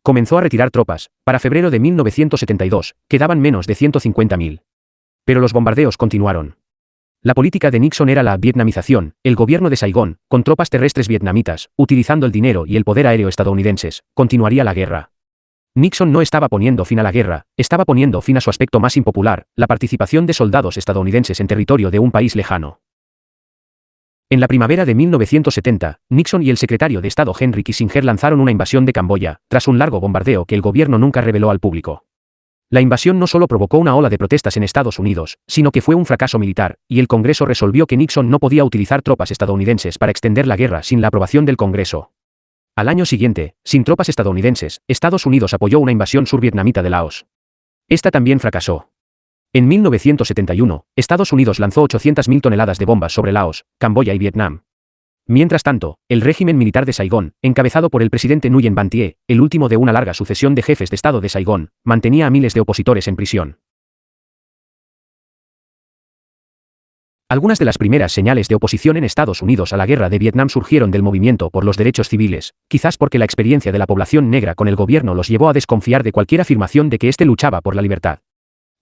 Comenzó a retirar tropas. Para febrero de 1972, quedaban menos de 150.000. Pero los bombardeos continuaron. La política de Nixon era la vietnamización, el gobierno de Saigón, con tropas terrestres vietnamitas, utilizando el dinero y el poder aéreo estadounidenses, continuaría la guerra. Nixon no estaba poniendo fin a la guerra, estaba poniendo fin a su aspecto más impopular, la participación de soldados estadounidenses en territorio de un país lejano. En la primavera de 1970, Nixon y el secretario de Estado Henry Kissinger lanzaron una invasión de Camboya, tras un largo bombardeo que el gobierno nunca reveló al público. La invasión no solo provocó una ola de protestas en Estados Unidos, sino que fue un fracaso militar, y el Congreso resolvió que Nixon no podía utilizar tropas estadounidenses para extender la guerra sin la aprobación del Congreso. Al año siguiente, sin tropas estadounidenses, Estados Unidos apoyó una invasión survietnamita de Laos. Esta también fracasó. En 1971, Estados Unidos lanzó 800.000 toneladas de bombas sobre Laos, Camboya y Vietnam. Mientras tanto, el régimen militar de Saigón, encabezado por el presidente Nguyen Van Thieu, el último de una larga sucesión de jefes de Estado de Saigón, mantenía a miles de opositores en prisión. Algunas de las primeras señales de oposición en Estados Unidos a la guerra de Vietnam surgieron del movimiento por los derechos civiles, quizás porque la experiencia de la población negra con el gobierno los llevó a desconfiar de cualquier afirmación de que éste luchaba por la libertad.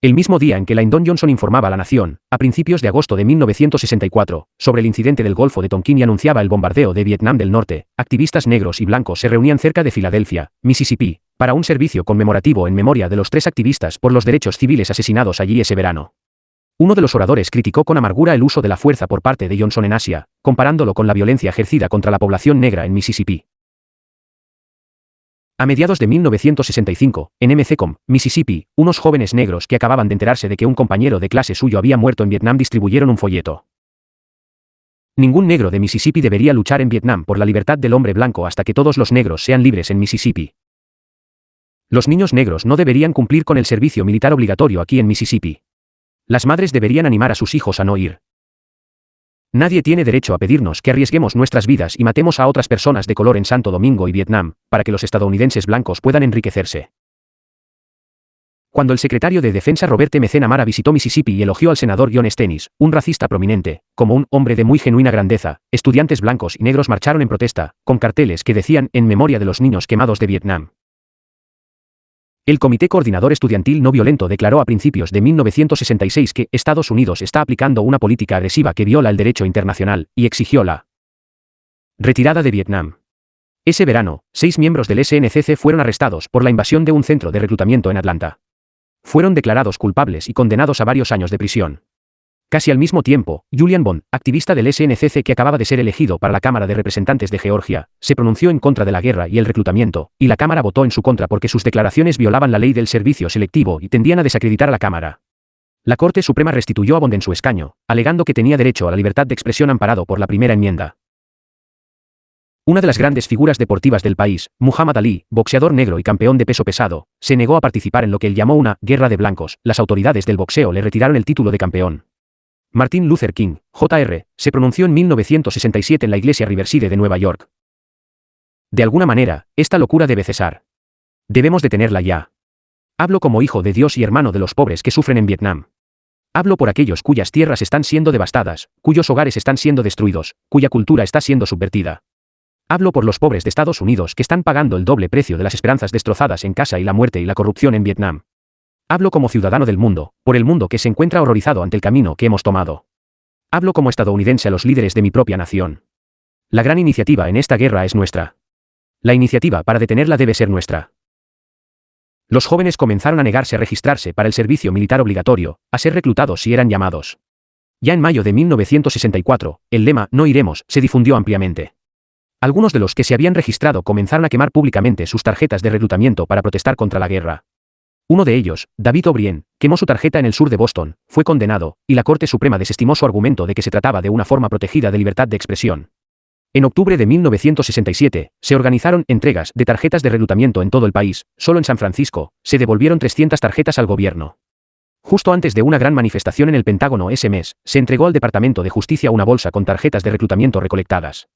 El mismo día en que Lyndon Johnson informaba a la nación, a principios de agosto de 1964, sobre el incidente del Golfo de Tonkin y anunciaba el bombardeo de Vietnam del Norte, activistas negros y blancos se reunían cerca de Filadelfia, Mississippi, para un servicio conmemorativo en memoria de los 3 activistas por los derechos civiles asesinados allí ese verano. Uno de los oradores criticó con amargura el uso de la fuerza por parte de Johnson en Asia, comparándolo con la violencia ejercida contra la población negra en Mississippi. A mediados de 1965, en MCCOM, Mississippi, unos jóvenes negros que acababan de enterarse de que un compañero de clase suyo había muerto en Vietnam distribuyeron un folleto. Ningún negro de Mississippi debería luchar en Vietnam por la libertad del hombre blanco hasta que todos los negros sean libres en Mississippi. Los niños negros no deberían cumplir con el servicio militar obligatorio aquí en Mississippi. Las madres deberían animar a sus hijos a no ir. Nadie tiene derecho a pedirnos que arriesguemos nuestras vidas y matemos a otras personas de color en Santo Domingo y Vietnam, para que los estadounidenses blancos puedan enriquecerse. Cuando el secretario de Defensa Robert M. Amara visitó Mississippi y elogió al senador John Stennis, un racista prominente, como un hombre de muy genuina grandeza, estudiantes blancos y negros marcharon en protesta, con carteles que decían en memoria de los niños quemados de Vietnam. El Comité Coordinador Estudiantil No Violento declaró a principios de 1966 que Estados Unidos está aplicando una política agresiva que viola el derecho internacional, y exigió la retirada de Vietnam. Ese verano, 6 miembros del SNCC fueron arrestados por la invasión de un centro de reclutamiento en Atlanta. Fueron declarados culpables y condenados a varios años de prisión. Casi al mismo tiempo, Julian Bond, activista del SNCC que acababa de ser elegido para la Cámara de Representantes de Georgia, se pronunció en contra de la guerra y el reclutamiento, y la Cámara votó en su contra porque sus declaraciones violaban la ley del servicio selectivo y tendían a desacreditar a la Cámara. La Corte Suprema restituyó a Bond en su escaño, alegando que tenía derecho a la libertad de expresión amparado por la primera enmienda. Una de las grandes figuras deportivas del país, Muhammad Ali, boxeador negro y campeón de peso pesado, se negó a participar en lo que él llamó una guerra de blancos. Las autoridades del boxeo le retiraron el título de campeón. Martin Luther King, Jr., se pronunció en 1967 en la iglesia Riverside de Nueva York. De alguna manera, esta locura debe cesar. Debemos detenerla ya. Hablo como hijo de Dios y hermano de los pobres que sufren en Vietnam. Hablo por aquellos cuyas tierras están siendo devastadas, cuyos hogares están siendo destruidos, cuya cultura está siendo subvertida. Hablo por los pobres de Estados Unidos que están pagando el doble precio de las esperanzas destrozadas en casa y la muerte y la corrupción en Vietnam. Hablo como ciudadano del mundo, por el mundo que se encuentra horrorizado ante el camino que hemos tomado. Hablo como estadounidense a los líderes de mi propia nación. La gran iniciativa en esta guerra es nuestra. La iniciativa para detenerla debe ser nuestra. Los jóvenes comenzaron a negarse a registrarse para el servicio militar obligatorio, a ser reclutados si eran llamados. Ya en mayo de 1964, el lema "No iremos" se difundió ampliamente. Algunos de los que se habían registrado comenzaron a quemar públicamente sus tarjetas de reclutamiento para protestar contra la guerra. Uno de ellos, David O'Brien, quemó su tarjeta en el sur de Boston, fue condenado, y la Corte Suprema desestimó su argumento de que se trataba de una forma protegida de libertad de expresión. En octubre de 1967, se organizaron entregas de tarjetas de reclutamiento en todo el país. Solo en San Francisco, se devolvieron 300 tarjetas al gobierno. Justo antes de una gran manifestación en el Pentágono ese mes, se entregó al Departamento de Justicia una bolsa con tarjetas de reclutamiento recolectadas.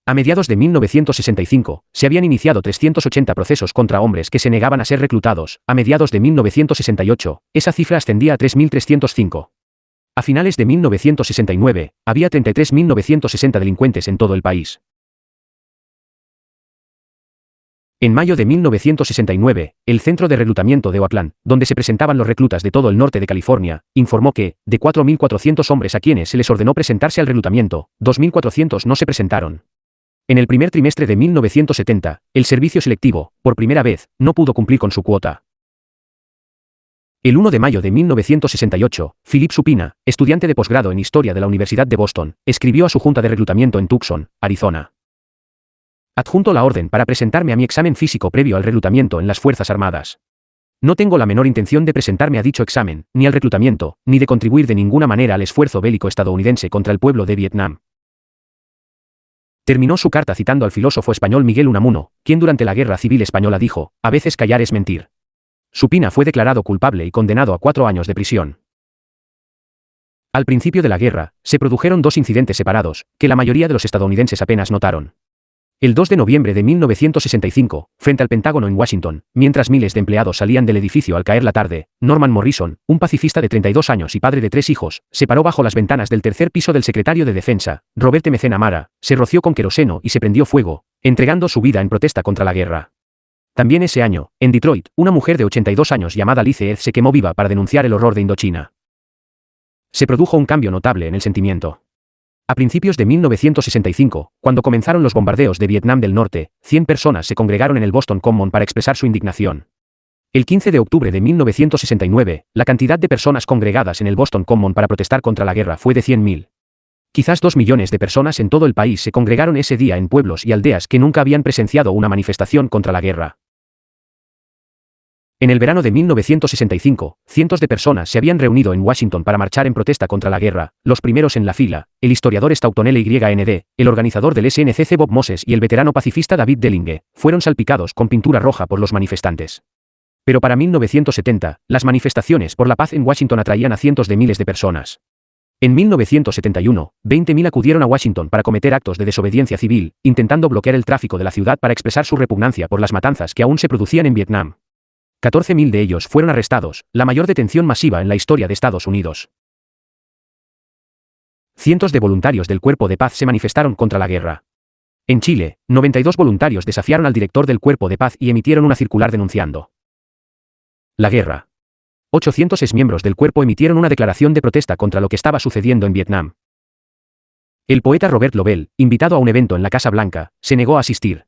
A mediados de 1965, se habían iniciado 380 procesos contra hombres que se negaban a ser reclutados. A mediados de 1968, esa cifra ascendía a 3.305. A finales de 1969, había 33.960 delincuentes en todo el país. En mayo de 1969, el Centro de Reclutamiento de Oakland, donde se presentaban los reclutas de todo el norte de California, informó que, de 4.400 hombres a quienes se les ordenó presentarse al reclutamiento, 2.400 no se presentaron. En el primer trimestre de 1970, el servicio selectivo, por primera vez, no pudo cumplir con su cuota. El 1 de mayo de 1968, Philip Supina, estudiante de posgrado en Historia de la Universidad de Boston, escribió a su junta de reclutamiento en Tucson, Arizona. Adjunto la orden para presentarme a mi examen físico previo al reclutamiento en las Fuerzas Armadas. No tengo la menor intención de presentarme a dicho examen, ni al reclutamiento, ni de contribuir de ninguna manera al esfuerzo bélico estadounidense contra el pueblo de Vietnam. Terminó su carta citando al filósofo español Miguel Unamuno, quien durante la Guerra Civil Española dijo: "A veces callar es mentir". Supina fue declarado culpable y condenado a 4 años de prisión. Al principio de la guerra, se produjeron 2 incidentes separados, que la mayoría de los estadounidenses apenas notaron. El 2 de noviembre de 1965, frente al Pentágono en Washington, mientras miles de empleados salían del edificio al caer la tarde, Norman Morrison, un pacifista de 32 años y padre de 3 hijos, se paró bajo las ventanas del tercer piso del secretario de Defensa, Robert M. Amara, se roció con queroseno y se prendió fuego, entregando su vida en protesta contra la guerra. También ese año, en Detroit, una mujer de 82 años llamada Alice Ed se quemó viva para denunciar el horror de Indochina. Se produjo un cambio notable en el sentimiento. A principios de 1965, cuando comenzaron los bombardeos de Vietnam del Norte, 100 personas se congregaron en el Boston Common para expresar su indignación. El 15 de octubre de 1969, la cantidad de personas congregadas en el Boston Common para protestar contra la guerra fue de 100.000. Quizás 2 millones de personas en todo el país se congregaron ese día en pueblos y aldeas que nunca habían presenciado una manifestación contra la guerra. En el verano de 1965, cientos de personas se habían reunido en Washington para marchar en protesta contra la guerra, los primeros en la fila, el historiador Stoughton Lynd, el organizador del SNCC Bob Moses y el veterano pacifista David Dellinge, fueron salpicados con pintura roja por los manifestantes. Pero para 1970, las manifestaciones por la paz en Washington atraían a cientos de miles de personas. En 1971, 20.000 acudieron a Washington para cometer actos de desobediencia civil, intentando bloquear el tráfico de la ciudad para expresar su repugnancia por las matanzas que aún se producían en Vietnam. 14.000 de ellos fueron arrestados, la mayor detención masiva en la historia de Estados Unidos. Cientos de voluntarios del Cuerpo de Paz se manifestaron contra la guerra. En Chile, 92 voluntarios desafiaron al director del Cuerpo de Paz y emitieron una circular denunciando la guerra. 800 exmiembros del cuerpo emitieron una declaración de protesta contra lo que estaba sucediendo en Vietnam. El poeta Robert Lowell, invitado a un evento en la Casa Blanca, se negó a asistir.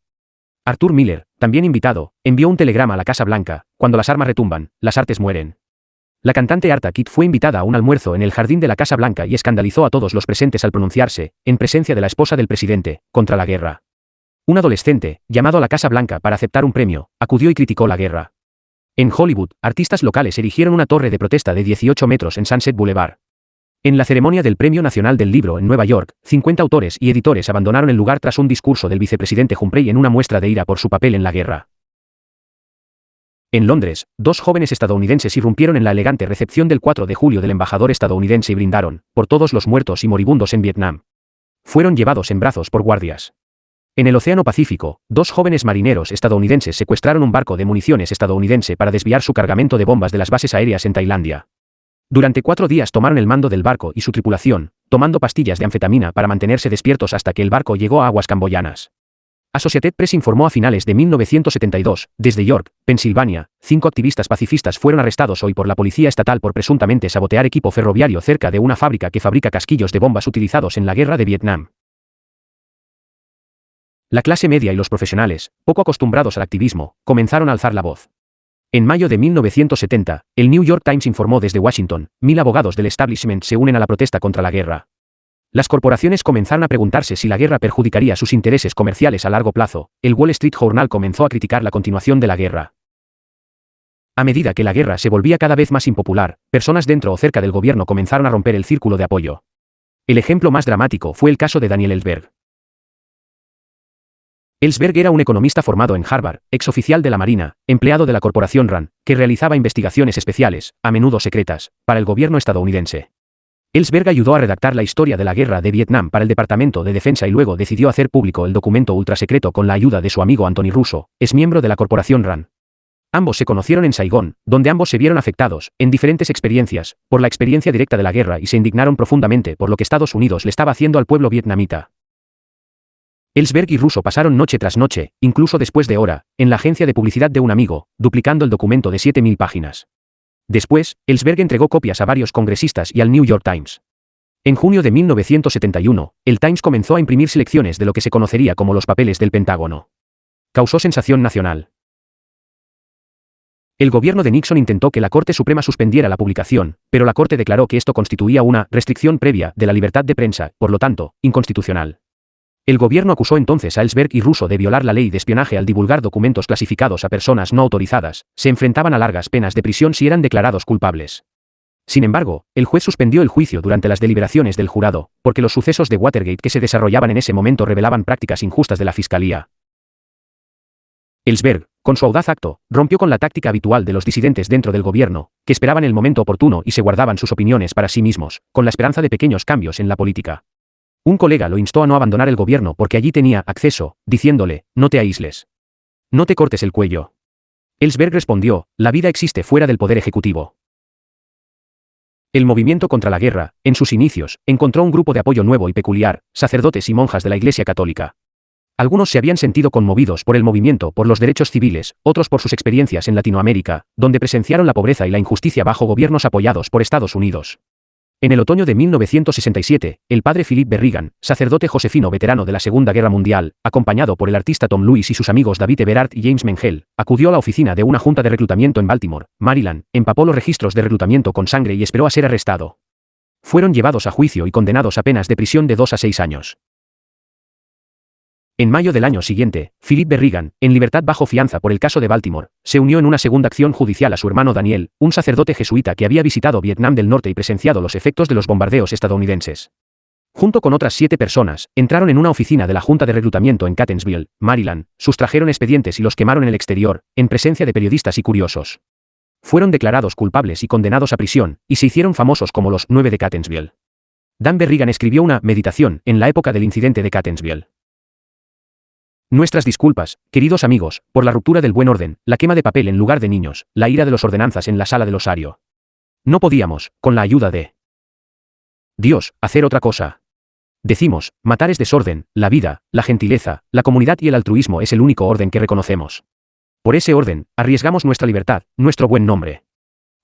Arthur Miller, también invitado, envió un telegrama a la Casa Blanca: cuando las armas retumban, las artes mueren. La cantante Arta Kitt fue invitada a un almuerzo en el jardín de la Casa Blanca y escandalizó a todos los presentes al pronunciarse, en presencia de la esposa del presidente, contra la guerra. Un adolescente, llamado a la Casa Blanca para aceptar un premio, acudió y criticó la guerra. En Hollywood, artistas locales erigieron una torre de protesta de 18 metros en Sunset Boulevard. En la ceremonia del Premio Nacional del Libro en Nueva York, 50 autores y editores abandonaron el lugar tras un discurso del vicepresidente Humphrey en una muestra de ira por su papel en la guerra. En Londres, 2 jóvenes estadounidenses irrumpieron en la elegante recepción del 4 de julio del embajador estadounidense y brindaron, por todos los muertos y moribundos en Vietnam. Fueron llevados en brazos por guardias. En el Océano Pacífico, 2 jóvenes marineros estadounidenses secuestraron un barco de municiones estadounidense para desviar su cargamento de bombas de las bases aéreas en Tailandia. Durante 4 días tomaron el mando del barco y su tripulación, tomando pastillas de anfetamina para mantenerse despiertos hasta que el barco llegó a aguas camboyanas. Associated Press informó a finales de 1972, desde York, Pensilvania, 5 activistas pacifistas fueron arrestados hoy por la policía estatal por presuntamente sabotear equipo ferroviario cerca de una fábrica que fabrica casquillos de bombas utilizados en la guerra de Vietnam. La clase media y los profesionales, poco acostumbrados al activismo, comenzaron a alzar la voz. En mayo de 1970, el New York Times informó desde Washington: 1.000 abogados del establishment se unen a la protesta contra la guerra. Las corporaciones comenzaron a preguntarse si la guerra perjudicaría sus intereses comerciales a largo plazo. El Wall Street Journal comenzó a criticar la continuación de la guerra. A medida que la guerra se volvía cada vez más impopular, personas dentro o cerca del gobierno comenzaron a romper el círculo de apoyo. El ejemplo más dramático fue el caso de Daniel Ellsberg. Ellsberg era un economista formado en Harvard, exoficial de la Marina, empleado de la corporación RAND, que realizaba investigaciones especiales, a menudo secretas, para el gobierno estadounidense. Ellsberg ayudó a redactar la historia de la guerra de Vietnam para el Departamento de Defensa y luego decidió hacer público el documento ultrasecreto con la ayuda de su amigo Anthony Russo, exmiembro de la corporación RAND. Ambos se conocieron en Saigón, donde ambos se vieron afectados, en diferentes experiencias, por la experiencia directa de la guerra y se indignaron profundamente por lo que Estados Unidos le estaba haciendo al pueblo vietnamita. Ellsberg y Russo pasaron noche tras noche, incluso después de hora, en la agencia de publicidad de un amigo, duplicando el documento de 7.000 páginas. Después, Ellsberg entregó copias a varios congresistas y al New York Times. En junio de 1971, el Times comenzó a imprimir selecciones de lo que se conocería como los papeles del Pentágono. Causó sensación nacional. El gobierno de Nixon intentó que la Corte Suprema suspendiera la publicación, pero la Corte declaró que esto constituía una restricción previa de la libertad de prensa, por lo tanto, inconstitucional. El gobierno acusó entonces a Ellsberg y Russo de violar la ley de espionaje al divulgar documentos clasificados a personas no autorizadas. Se enfrentaban a largas penas de prisión si eran declarados culpables. Sin embargo, el juez suspendió el juicio durante las deliberaciones del jurado, porque los sucesos de Watergate que se desarrollaban en ese momento revelaban prácticas injustas de la fiscalía. Ellsberg, con su audaz acto, rompió con la táctica habitual de los disidentes dentro del gobierno, que esperaban el momento oportuno y se guardaban sus opiniones para sí mismos, con la esperanza de pequeños cambios en la política. Un colega lo instó a no abandonar el gobierno porque allí tenía acceso, diciéndole: no te aísles. No te cortes el cuello. Ellsberg respondió: la vida existe fuera del poder ejecutivo. El movimiento contra la guerra, en sus inicios, encontró un grupo de apoyo nuevo y peculiar: sacerdotes y monjas de la Iglesia Católica. Algunos se habían sentido conmovidos por el movimiento por los derechos civiles, otros por sus experiencias en Latinoamérica, donde presenciaron la pobreza y la injusticia bajo gobiernos apoyados por Estados Unidos. En el otoño de 1967, el padre Philip Berrigan, sacerdote josefino veterano de la Segunda Guerra Mundial, acompañado por el artista Tom Lewis y sus amigos David Everard y James Mengel, acudió a la oficina de una junta de reclutamiento en Baltimore, Maryland, empapó los registros de reclutamiento con sangre y esperó a ser arrestado. Fueron llevados a juicio y condenados a penas de prisión de 2 a 6 años. En mayo del año siguiente, Philip Berrigan, en libertad bajo fianza por el caso de Baltimore, se unió en una segunda acción judicial a su hermano Daniel, un sacerdote jesuita que había visitado Vietnam del Norte y presenciado los efectos de los bombardeos estadounidenses. Junto con otras 7 personas, entraron en una oficina de la Junta de Reclutamiento en Catonsville, Maryland, sustrajeron expedientes y los quemaron en el exterior, en presencia de periodistas y curiosos. Fueron declarados culpables y condenados a prisión, y se hicieron famosos como los 9 de Catonsville. Dan Berrigan escribió una meditación en la época del incidente de Catonsville. Nuestras disculpas, queridos amigos, por la ruptura del buen orden, la quema de papel en lugar de niños, la ira de los ordenanzas en la sala del osario. No podíamos, con la ayuda de Dios, hacer otra cosa. Decimos, matar es desorden, la vida, la gentileza, la comunidad y el altruismo es el único orden que reconocemos. Por ese orden, arriesgamos nuestra libertad, nuestro buen nombre.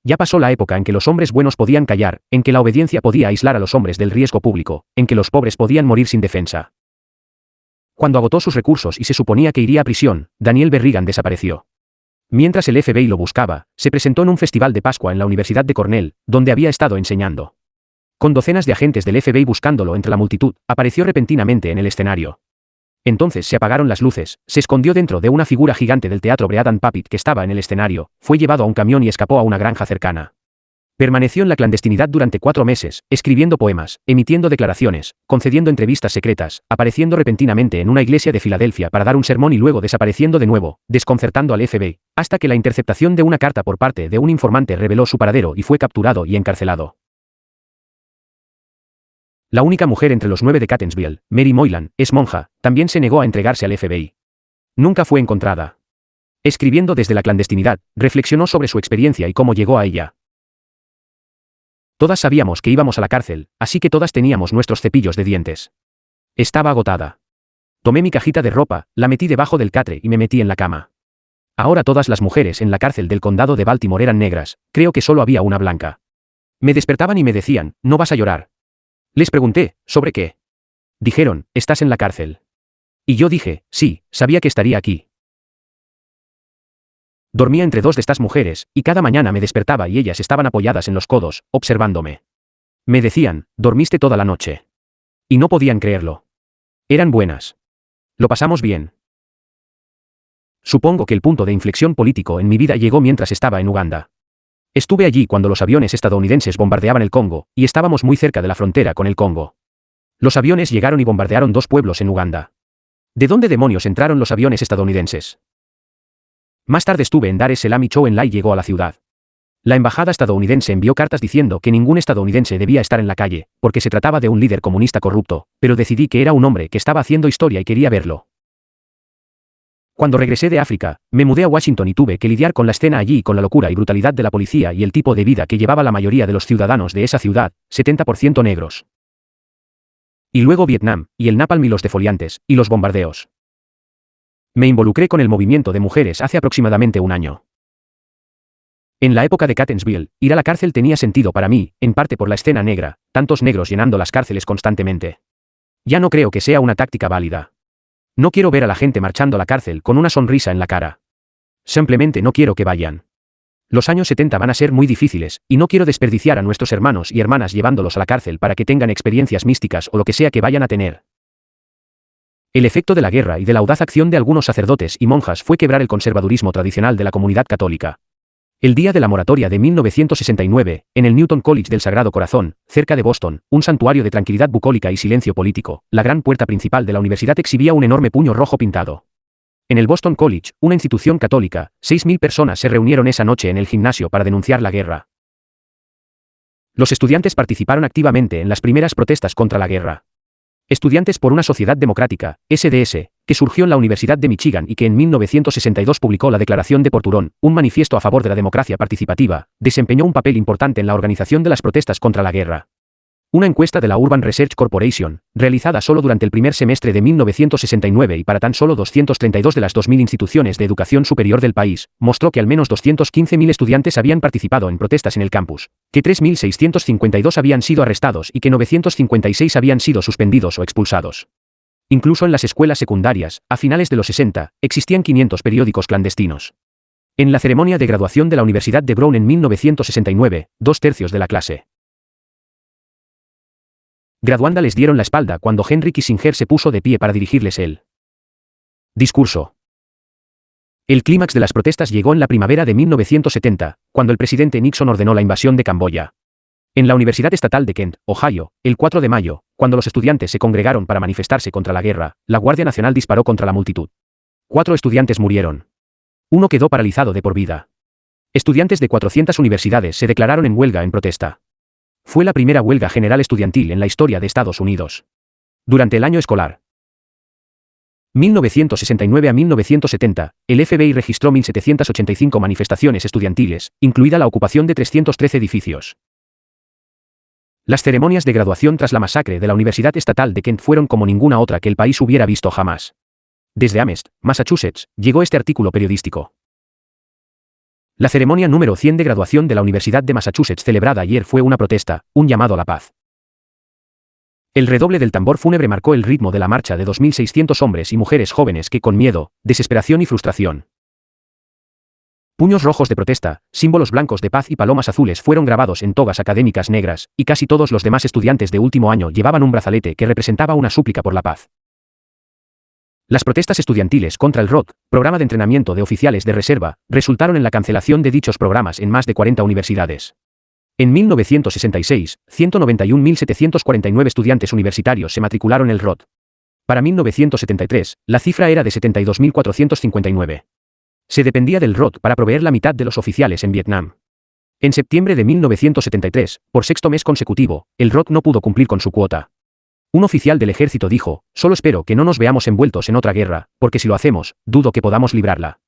Ya pasó la época en que los hombres buenos podían callar, en que la obediencia podía aislar a los hombres del riesgo público, en que los pobres podían morir sin defensa. Cuando agotó sus recursos y se suponía que iría a prisión, Daniel Berrigan desapareció. Mientras el FBI lo buscaba, se presentó en un festival de Pascua en la Universidad de Cornell, donde había estado enseñando. Con docenas de agentes del FBI buscándolo entre la multitud, apareció repentinamente en el escenario. Entonces se apagaron las luces, se escondió dentro de una figura gigante del teatro Bread Puppet que estaba en el escenario, fue llevado a un camión y escapó a una granja cercana. Permaneció en la clandestinidad durante 4 meses, escribiendo poemas, emitiendo declaraciones, concediendo entrevistas secretas, apareciendo repentinamente en una iglesia de Filadelfia para dar un sermón y luego desapareciendo de nuevo, desconcertando al FBI, hasta que la interceptación de una carta por parte de un informante reveló su paradero y fue capturado y encarcelado. La única mujer entre los 9 de Catonsville, Mary Moylan, es monja, también se negó a entregarse al FBI. Nunca fue encontrada. Escribiendo desde la clandestinidad, reflexionó sobre su experiencia y cómo llegó a ella. Todas sabíamos que íbamos a la cárcel, así que todas teníamos nuestros cepillos de dientes. Estaba agotada. Tomé mi cajita de ropa, la metí debajo del catre y me metí en la cama. Ahora todas las mujeres en la cárcel del condado de Baltimore eran negras, creo que solo había una blanca. Me despertaban y me decían, no vas a llorar. Les pregunté, ¿sobre qué? Dijeron, estás en la cárcel. Y yo dije, sí, sabía que estaría aquí. Dormía entre 2 de estas mujeres, y cada mañana me despertaba y ellas estaban apoyadas en los codos, observándome. Me decían, dormiste toda la noche. Y no podían creerlo. Eran buenas. Lo pasamos bien. Supongo que el punto de inflexión político en mi vida llegó mientras estaba en Uganda. Estuve allí cuando los aviones estadounidenses bombardeaban el Congo, y estábamos muy cerca de la frontera con el Congo. Los aviones llegaron y bombardearon 2 pueblos en Uganda. ¿De dónde demonios entraron los aviones estadounidenses? Más tarde estuve en Dar es Salaam y Chow en Lai llegó a la ciudad. La embajada estadounidense envió cartas diciendo que ningún estadounidense debía estar en la calle, porque se trataba de un líder comunista corrupto, pero decidí que era un hombre que estaba haciendo historia y quería verlo. Cuando regresé de África, me mudé a Washington y tuve que lidiar con la escena allí y con la locura y brutalidad de la policía y el tipo de vida que llevaba la mayoría de los ciudadanos de esa ciudad, 70% negros. Y luego Vietnam, y el napalm y los defoliantes, y los bombardeos. Me involucré con el movimiento de mujeres hace aproximadamente un año. En la época de Catonsville, ir a la cárcel tenía sentido para mí, en parte por la escena negra, tantos negros llenando las cárceles constantemente. Ya no creo que sea una táctica válida. No quiero ver a la gente marchando a la cárcel con una sonrisa en la cara. Simplemente no quiero que vayan. Los años 70 van a ser muy difíciles, y no quiero desperdiciar a nuestros hermanos y hermanas llevándolos a la cárcel para que tengan experiencias místicas o lo que sea que vayan a tener. El efecto de la guerra y de la audaz acción de algunos sacerdotes y monjas fue quebrar el conservadurismo tradicional de la comunidad católica. El día de la moratoria de 1969, en el Newton College del Sagrado Corazón, cerca de Boston, un santuario de tranquilidad bucólica y silencio político, la gran puerta principal de la universidad exhibía un enorme puño rojo pintado. En el Boston College, una institución católica, 6.000 personas se reunieron esa noche en el gimnasio para denunciar la guerra. Los estudiantes participaron activamente en las primeras protestas contra la guerra. Estudiantes por una Sociedad Democrática, SDS, que surgió en la Universidad de Michigan y que en 1962 publicó la Declaración de Porturón, un manifiesto a favor de la democracia participativa, desempeñó un papel importante en la organización de las protestas contra la guerra. Una encuesta de la Urban Research Corporation, realizada solo durante el primer semestre de 1969 y para tan solo 232 de las 2.000 instituciones de educación superior del país, mostró que al menos 215.000 estudiantes habían participado en protestas en el campus, que 3.652 habían sido arrestados y que 956 habían sido suspendidos o expulsados. Incluso en las escuelas secundarias, a finales de los 60, existían 500 periódicos clandestinos. En la ceremonia de graduación de la Universidad de Brown en 1969, 2/3 de la clase graduanda les dieron la espalda cuando Henry Kissinger se puso de pie para dirigirles el discurso. El clímax de las protestas llegó en la primavera de 1970, cuando el presidente Nixon ordenó la invasión de Camboya. En la Universidad Estatal de Kent, Ohio, el 4 de mayo, cuando los estudiantes se congregaron para manifestarse contra la guerra, la Guardia Nacional disparó contra la multitud. 4 estudiantes murieron. Uno quedó paralizado de por vida. Estudiantes de 400 universidades se declararon en huelga en protesta. Fue la primera huelga general estudiantil en la historia de Estados Unidos. Durante el año escolar 1969 a 1970, el FBI registró 1.785 manifestaciones estudiantiles, incluida la ocupación de 313 edificios. Las ceremonias de graduación tras la masacre de la Universidad Estatal de Kent fueron como ninguna otra que el país hubiera visto jamás. Desde Amherst, Massachusetts, llegó este artículo periodístico. La ceremonia número 100 de graduación de la Universidad de Massachusetts celebrada ayer fue una protesta, un llamado a la paz. El redoble del tambor fúnebre marcó el ritmo de la marcha de 2.600 hombres y mujeres jóvenes que con miedo, desesperación y frustración. Puños rojos de protesta, símbolos blancos de paz y palomas azules fueron grabados en togas académicas negras, y casi todos los demás estudiantes de último año llevaban un brazalete que representaba una súplica por la paz. Las protestas estudiantiles contra el ROT, programa de entrenamiento de oficiales de reserva, resultaron en la cancelación de dichos programas en más de 40 universidades. En 1966, 191.749 estudiantes universitarios se matricularon en el ROT. Para 1973, la cifra era de 72.459. Se dependía del ROT para proveer la mitad de los oficiales en Vietnam. En septiembre de 1973, por sexto mes consecutivo, el ROT no pudo cumplir con su cuota. Un oficial del ejército dijo: «Solo espero que no nos veamos envueltos en otra guerra, porque si lo hacemos, dudo que podamos librarla».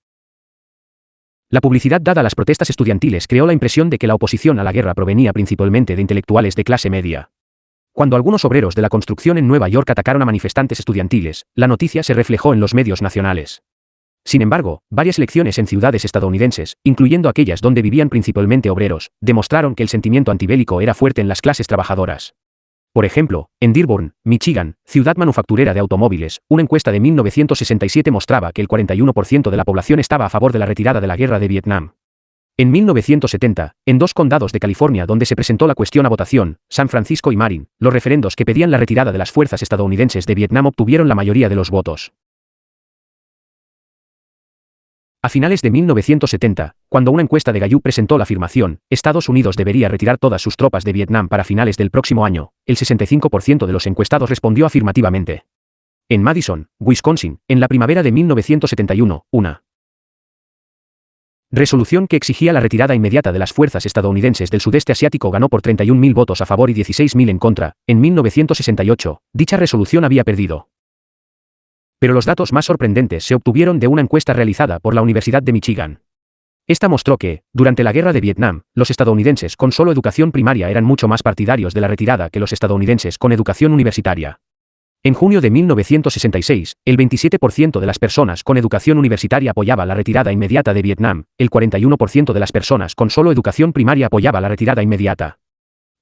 La publicidad dada a las protestas estudiantiles creó la impresión de que la oposición a la guerra provenía principalmente de intelectuales de clase media. Cuando algunos obreros de la construcción en Nueva York atacaron a manifestantes estudiantiles, la noticia se reflejó en los medios nacionales. Sin embargo, varias elecciones en ciudades estadounidenses, incluyendo aquellas donde vivían principalmente obreros, demostraron que el sentimiento antibélico era fuerte en las clases trabajadoras. Por ejemplo, en Dearborn, Michigan, ciudad manufacturera de automóviles, una encuesta de 1967 mostraba que el 41% de la población estaba a favor de la retirada de la guerra de Vietnam. En 1970, en dos condados de California donde se presentó la cuestión a votación, San Francisco y Marin, los referendos que pedían la retirada de las fuerzas estadounidenses de Vietnam obtuvieron la mayoría de los votos. A finales de 1970, cuando una encuesta de Gallup presentó la afirmación, Estados Unidos debería retirar todas sus tropas de Vietnam para finales del próximo año, el 65% de los encuestados respondió afirmativamente. En Madison, Wisconsin, en la primavera de 1971, una resolución que exigía la retirada inmediata de las fuerzas estadounidenses del sudeste asiático ganó por 31.000 votos a favor y 16.000 en contra. En 1968, dicha resolución había perdido. Pero los datos más sorprendentes se obtuvieron de una encuesta realizada por la Universidad de Michigan. Esta mostró que, durante la guerra de Vietnam, los estadounidenses con solo educación primaria eran mucho más partidarios de la retirada que los estadounidenses con educación universitaria. En junio de 1966, el 27% de las personas con educación universitaria apoyaba la retirada inmediata de Vietnam, el 41% de las personas con solo educación primaria apoyaba la retirada inmediata.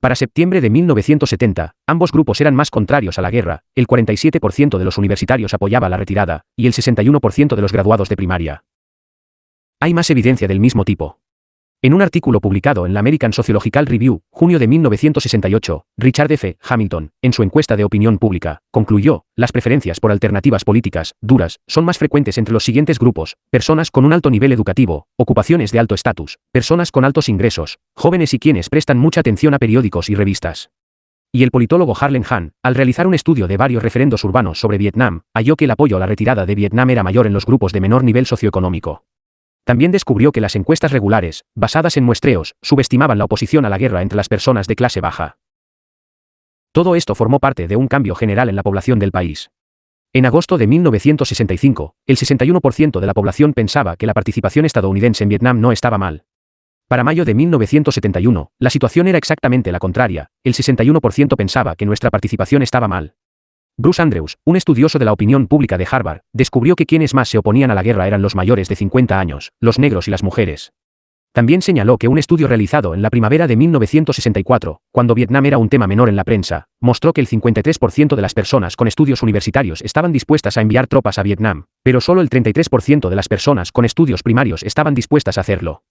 Para septiembre de 1970, ambos grupos eran más contrarios a la guerra, el 47% de los universitarios apoyaba la retirada, y el 61% de los graduados de primaria. Hay más evidencia del mismo tipo. En un artículo publicado en la American Sociological Review, junio de 1968, Richard F. Hamilton, en su encuesta de opinión pública, concluyó: las preferencias por alternativas políticas, duras, son más frecuentes entre los siguientes grupos: personas con un alto nivel educativo, ocupaciones de alto estatus, personas con altos ingresos, jóvenes y quienes prestan mucha atención a periódicos y revistas. Y el politólogo Harlan Hahn, al realizar un estudio de varios referendos urbanos sobre Vietnam, halló que el apoyo a la retirada de Vietnam era mayor en los grupos de menor nivel socioeconómico. También descubrió que las encuestas regulares, basadas en muestreos, subestimaban la oposición a la guerra entre las personas de clase baja. Todo esto formó parte de un cambio general en la población del país. En agosto de 1965, el 61% de la población pensaba que la participación estadounidense en Vietnam no estaba mal. Para mayo de 1971, la situación era exactamente la contraria: el 61% pensaba que nuestra participación estaba mal. Bruce Andrews, un estudioso de la opinión pública de Harvard, descubrió que quienes más se oponían a la guerra eran los mayores de 50 años, los negros y las mujeres. También señaló que un estudio realizado en la primavera de 1964, cuando Vietnam era un tema menor en la prensa, mostró que el 53% de las personas con estudios universitarios estaban dispuestas a enviar tropas a Vietnam, pero solo el 33% de las personas con estudios primarios estaban dispuestas a hacerlo.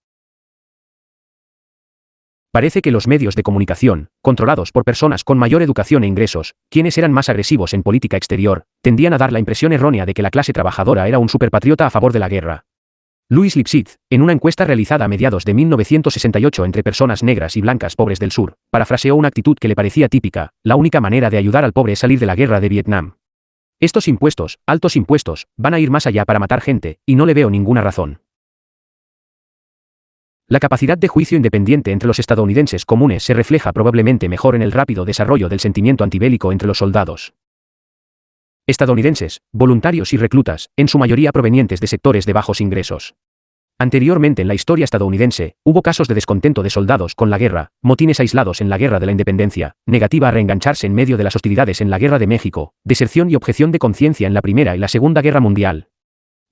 Parece que los medios de comunicación, controlados por personas con mayor educación e ingresos, quienes eran más agresivos en política exterior, tendían a dar la impresión errónea de que la clase trabajadora era un superpatriota a favor de la guerra. Louis Lipsitz, en una encuesta realizada a mediados de 1968 entre personas negras y blancas pobres del sur, parafraseó una actitud que le parecía típica: la única manera de ayudar al pobre es salir de la guerra de Vietnam. Estos impuestos, altos impuestos, van a ir más allá para matar gente, y no le veo ninguna razón. La capacidad de juicio independiente entre los estadounidenses comunes se refleja probablemente mejor en el rápido desarrollo del sentimiento antibélico entre los soldados estadounidenses, voluntarios y reclutas, en su mayoría provenientes de sectores de bajos ingresos. Anteriormente en la historia estadounidense, hubo casos de descontento de soldados con la guerra, motines aislados en la Guerra de la Independencia, negativa a reengancharse en medio de las hostilidades en la Guerra de México, deserción y objeción de conciencia en la Primera y la Segunda Guerra Mundial.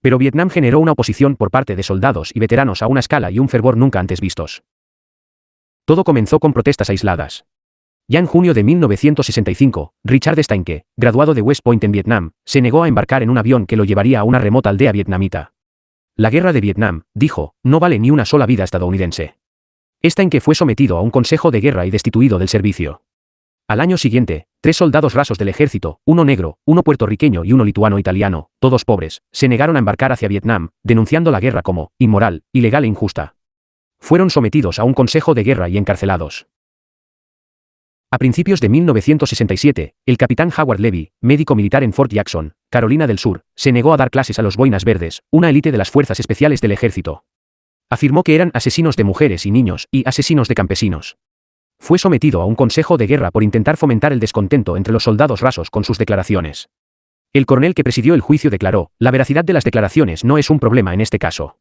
Pero Vietnam generó una oposición por parte de soldados y veteranos a una escala y un fervor nunca antes vistos. Todo comenzó con protestas aisladas. Ya en junio de 1965, Richard Steinke, graduado de West Point en Vietnam, se negó a embarcar en un avión que lo llevaría a una remota aldea vietnamita. La guerra de Vietnam, dijo, no vale ni una sola vida estadounidense. Steinke fue sometido a un consejo de guerra y destituido del servicio. Al año siguiente, 3 soldados rasos del ejército, uno negro, uno puertorriqueño y uno lituano-italiano, todos pobres, se negaron a embarcar hacia Vietnam, denunciando la guerra como inmoral, ilegal e injusta. Fueron sometidos a un consejo de guerra y encarcelados. A principios de 1967, el capitán Howard Levy, médico militar en Fort Jackson, Carolina del Sur, se negó a dar clases a los Boinas Verdes, una élite de las fuerzas especiales del ejército. Afirmó que eran asesinos de mujeres y niños y asesinos de campesinos. Fue sometido a un consejo de guerra por intentar fomentar el descontento entre los soldados rasos con sus declaraciones. El coronel que presidió el juicio declaró, la veracidad de las declaraciones no es un problema en este caso.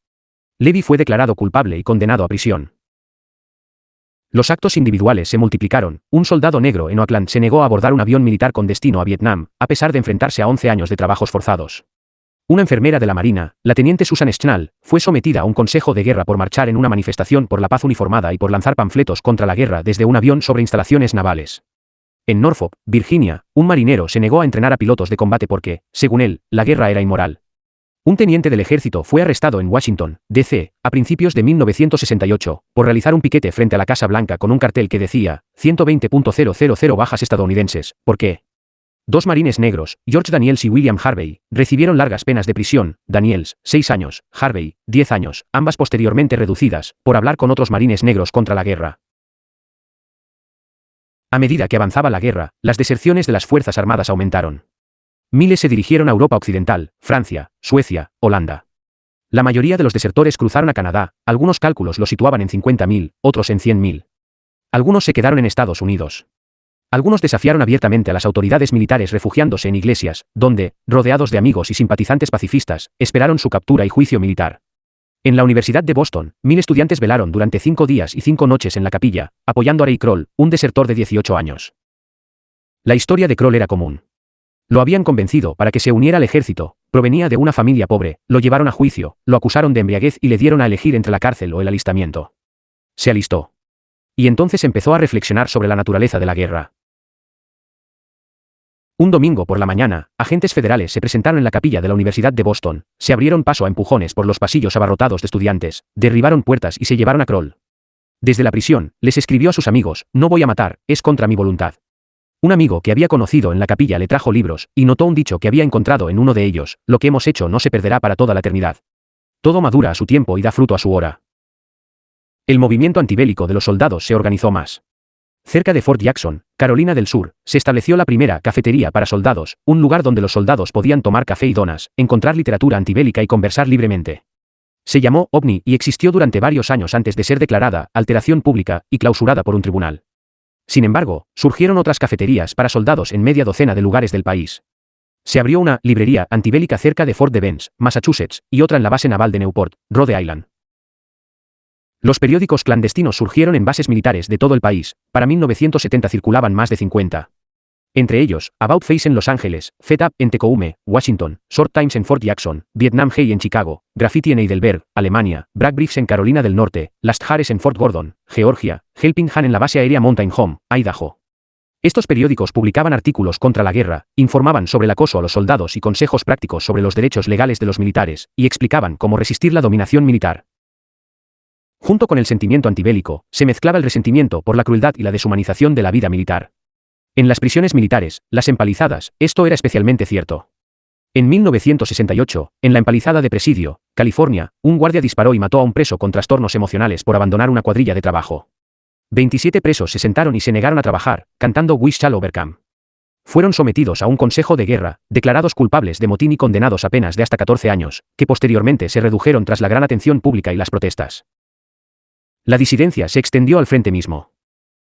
Levy fue declarado culpable y condenado a prisión. Los actos individuales se multiplicaron. Un soldado negro en Oakland se negó a abordar un avión militar con destino a Vietnam, a pesar de enfrentarse a 11 años de trabajos forzados. Una enfermera de la Marina, la teniente Susan Schnall, fue sometida a un consejo de guerra por marchar en una manifestación por la paz uniformada y por lanzar panfletos contra la guerra desde un avión sobre instalaciones navales. En Norfolk, Virginia, un marinero se negó a entrenar a pilotos de combate porque, según él, la guerra era inmoral. Un teniente del ejército fue arrestado en Washington, D.C., a principios de 1968, por realizar un piquete frente a la Casa Blanca con un cartel que decía, 120.000 bajas estadounidenses, ¿por qué? 2 marines negros, George Daniels y William Harvey, recibieron largas penas de prisión, Daniels, 6 años, Harvey, 10 años, ambas posteriormente reducidas, por hablar con otros marines negros contra la guerra. A medida que avanzaba la guerra, las deserciones de las Fuerzas Armadas aumentaron. Miles se dirigieron a Europa Occidental, Francia, Suecia, Holanda. La mayoría de los desertores cruzaron a Canadá, algunos cálculos lo situaban en 50.000, otros en 100.000. Algunos se quedaron en Estados Unidos. Algunos desafiaron abiertamente a las autoridades militares refugiándose en iglesias, donde, rodeados de amigos y simpatizantes pacifistas, esperaron su captura y juicio militar. En la Universidad de Boston, 1000 estudiantes velaron durante 5 días y 5 noches en la capilla, apoyando a Ray Kroll, un desertor de 18 años. La historia de Kroll era común. Lo habían convencido para que se uniera al ejército, provenía de una familia pobre, lo llevaron a juicio, lo acusaron de embriaguez y le dieron a elegir entre la cárcel o el alistamiento. Se alistó. Y entonces empezó a reflexionar sobre la naturaleza de la guerra. Un domingo por la mañana, agentes federales se presentaron en la capilla de la Universidad de Boston, se abrieron paso a empujones por los pasillos abarrotados de estudiantes, derribaron puertas y se llevaron a Kroll. Desde la prisión, les escribió a sus amigos, no voy a matar, es contra mi voluntad. Un amigo que había conocido en la capilla le trajo libros, y notó un dicho que había encontrado en uno de ellos, lo que hemos hecho no se perderá para toda la eternidad. Todo madura a su tiempo y da fruto a su hora. El movimiento antibélico de los soldados se organizó más. Cerca de Fort Jackson, Carolina del Sur, se estableció la primera cafetería para soldados, un lugar donde los soldados podían tomar café y donas, encontrar literatura antibélica y conversar libremente. Se llamó OVNI y existió durante varios años antes de ser declarada alteración pública y clausurada por un tribunal. Sin embargo, surgieron otras cafeterías para soldados en media docena de lugares del país. Se abrió una librería antibélica cerca de Fort Devens, Massachusetts, y otra en la base naval de Newport, Rhode Island. Los periódicos clandestinos surgieron en bases militares de todo el país, para 1970 circulaban más de 50. Entre ellos, About Face en Los Ángeles, Fed Up en Tecoume, Washington, Short Times en Fort Jackson, Vietnam Hey en Chicago, Graffiti en Heidelberg, Alemania, Bragg Briefs en Carolina del Norte, Last Hares en Fort Gordon, Georgia, Helping Hand en la base aérea Mountain Home, Idaho. Estos periódicos publicaban artículos contra la guerra, informaban sobre el acoso a los soldados y consejos prácticos sobre los derechos legales de los militares, y explicaban cómo resistir la dominación militar. Junto con el sentimiento antibélico, se mezclaba el resentimiento por la crueldad y la deshumanización de la vida militar. En las prisiones militares, las empalizadas, esto era especialmente cierto. En 1968, en la empalizada de Presidio, California, un guardia disparó y mató a un preso con trastornos emocionales por abandonar una cuadrilla de trabajo. 27 presos se sentaron y se negaron a trabajar, cantando We Shall Overcome. Fueron sometidos a un consejo de guerra, declarados culpables de motín y condenados a penas de hasta 14 años, que posteriormente se redujeron tras la gran atención pública y las protestas. La disidencia se extendió al frente mismo.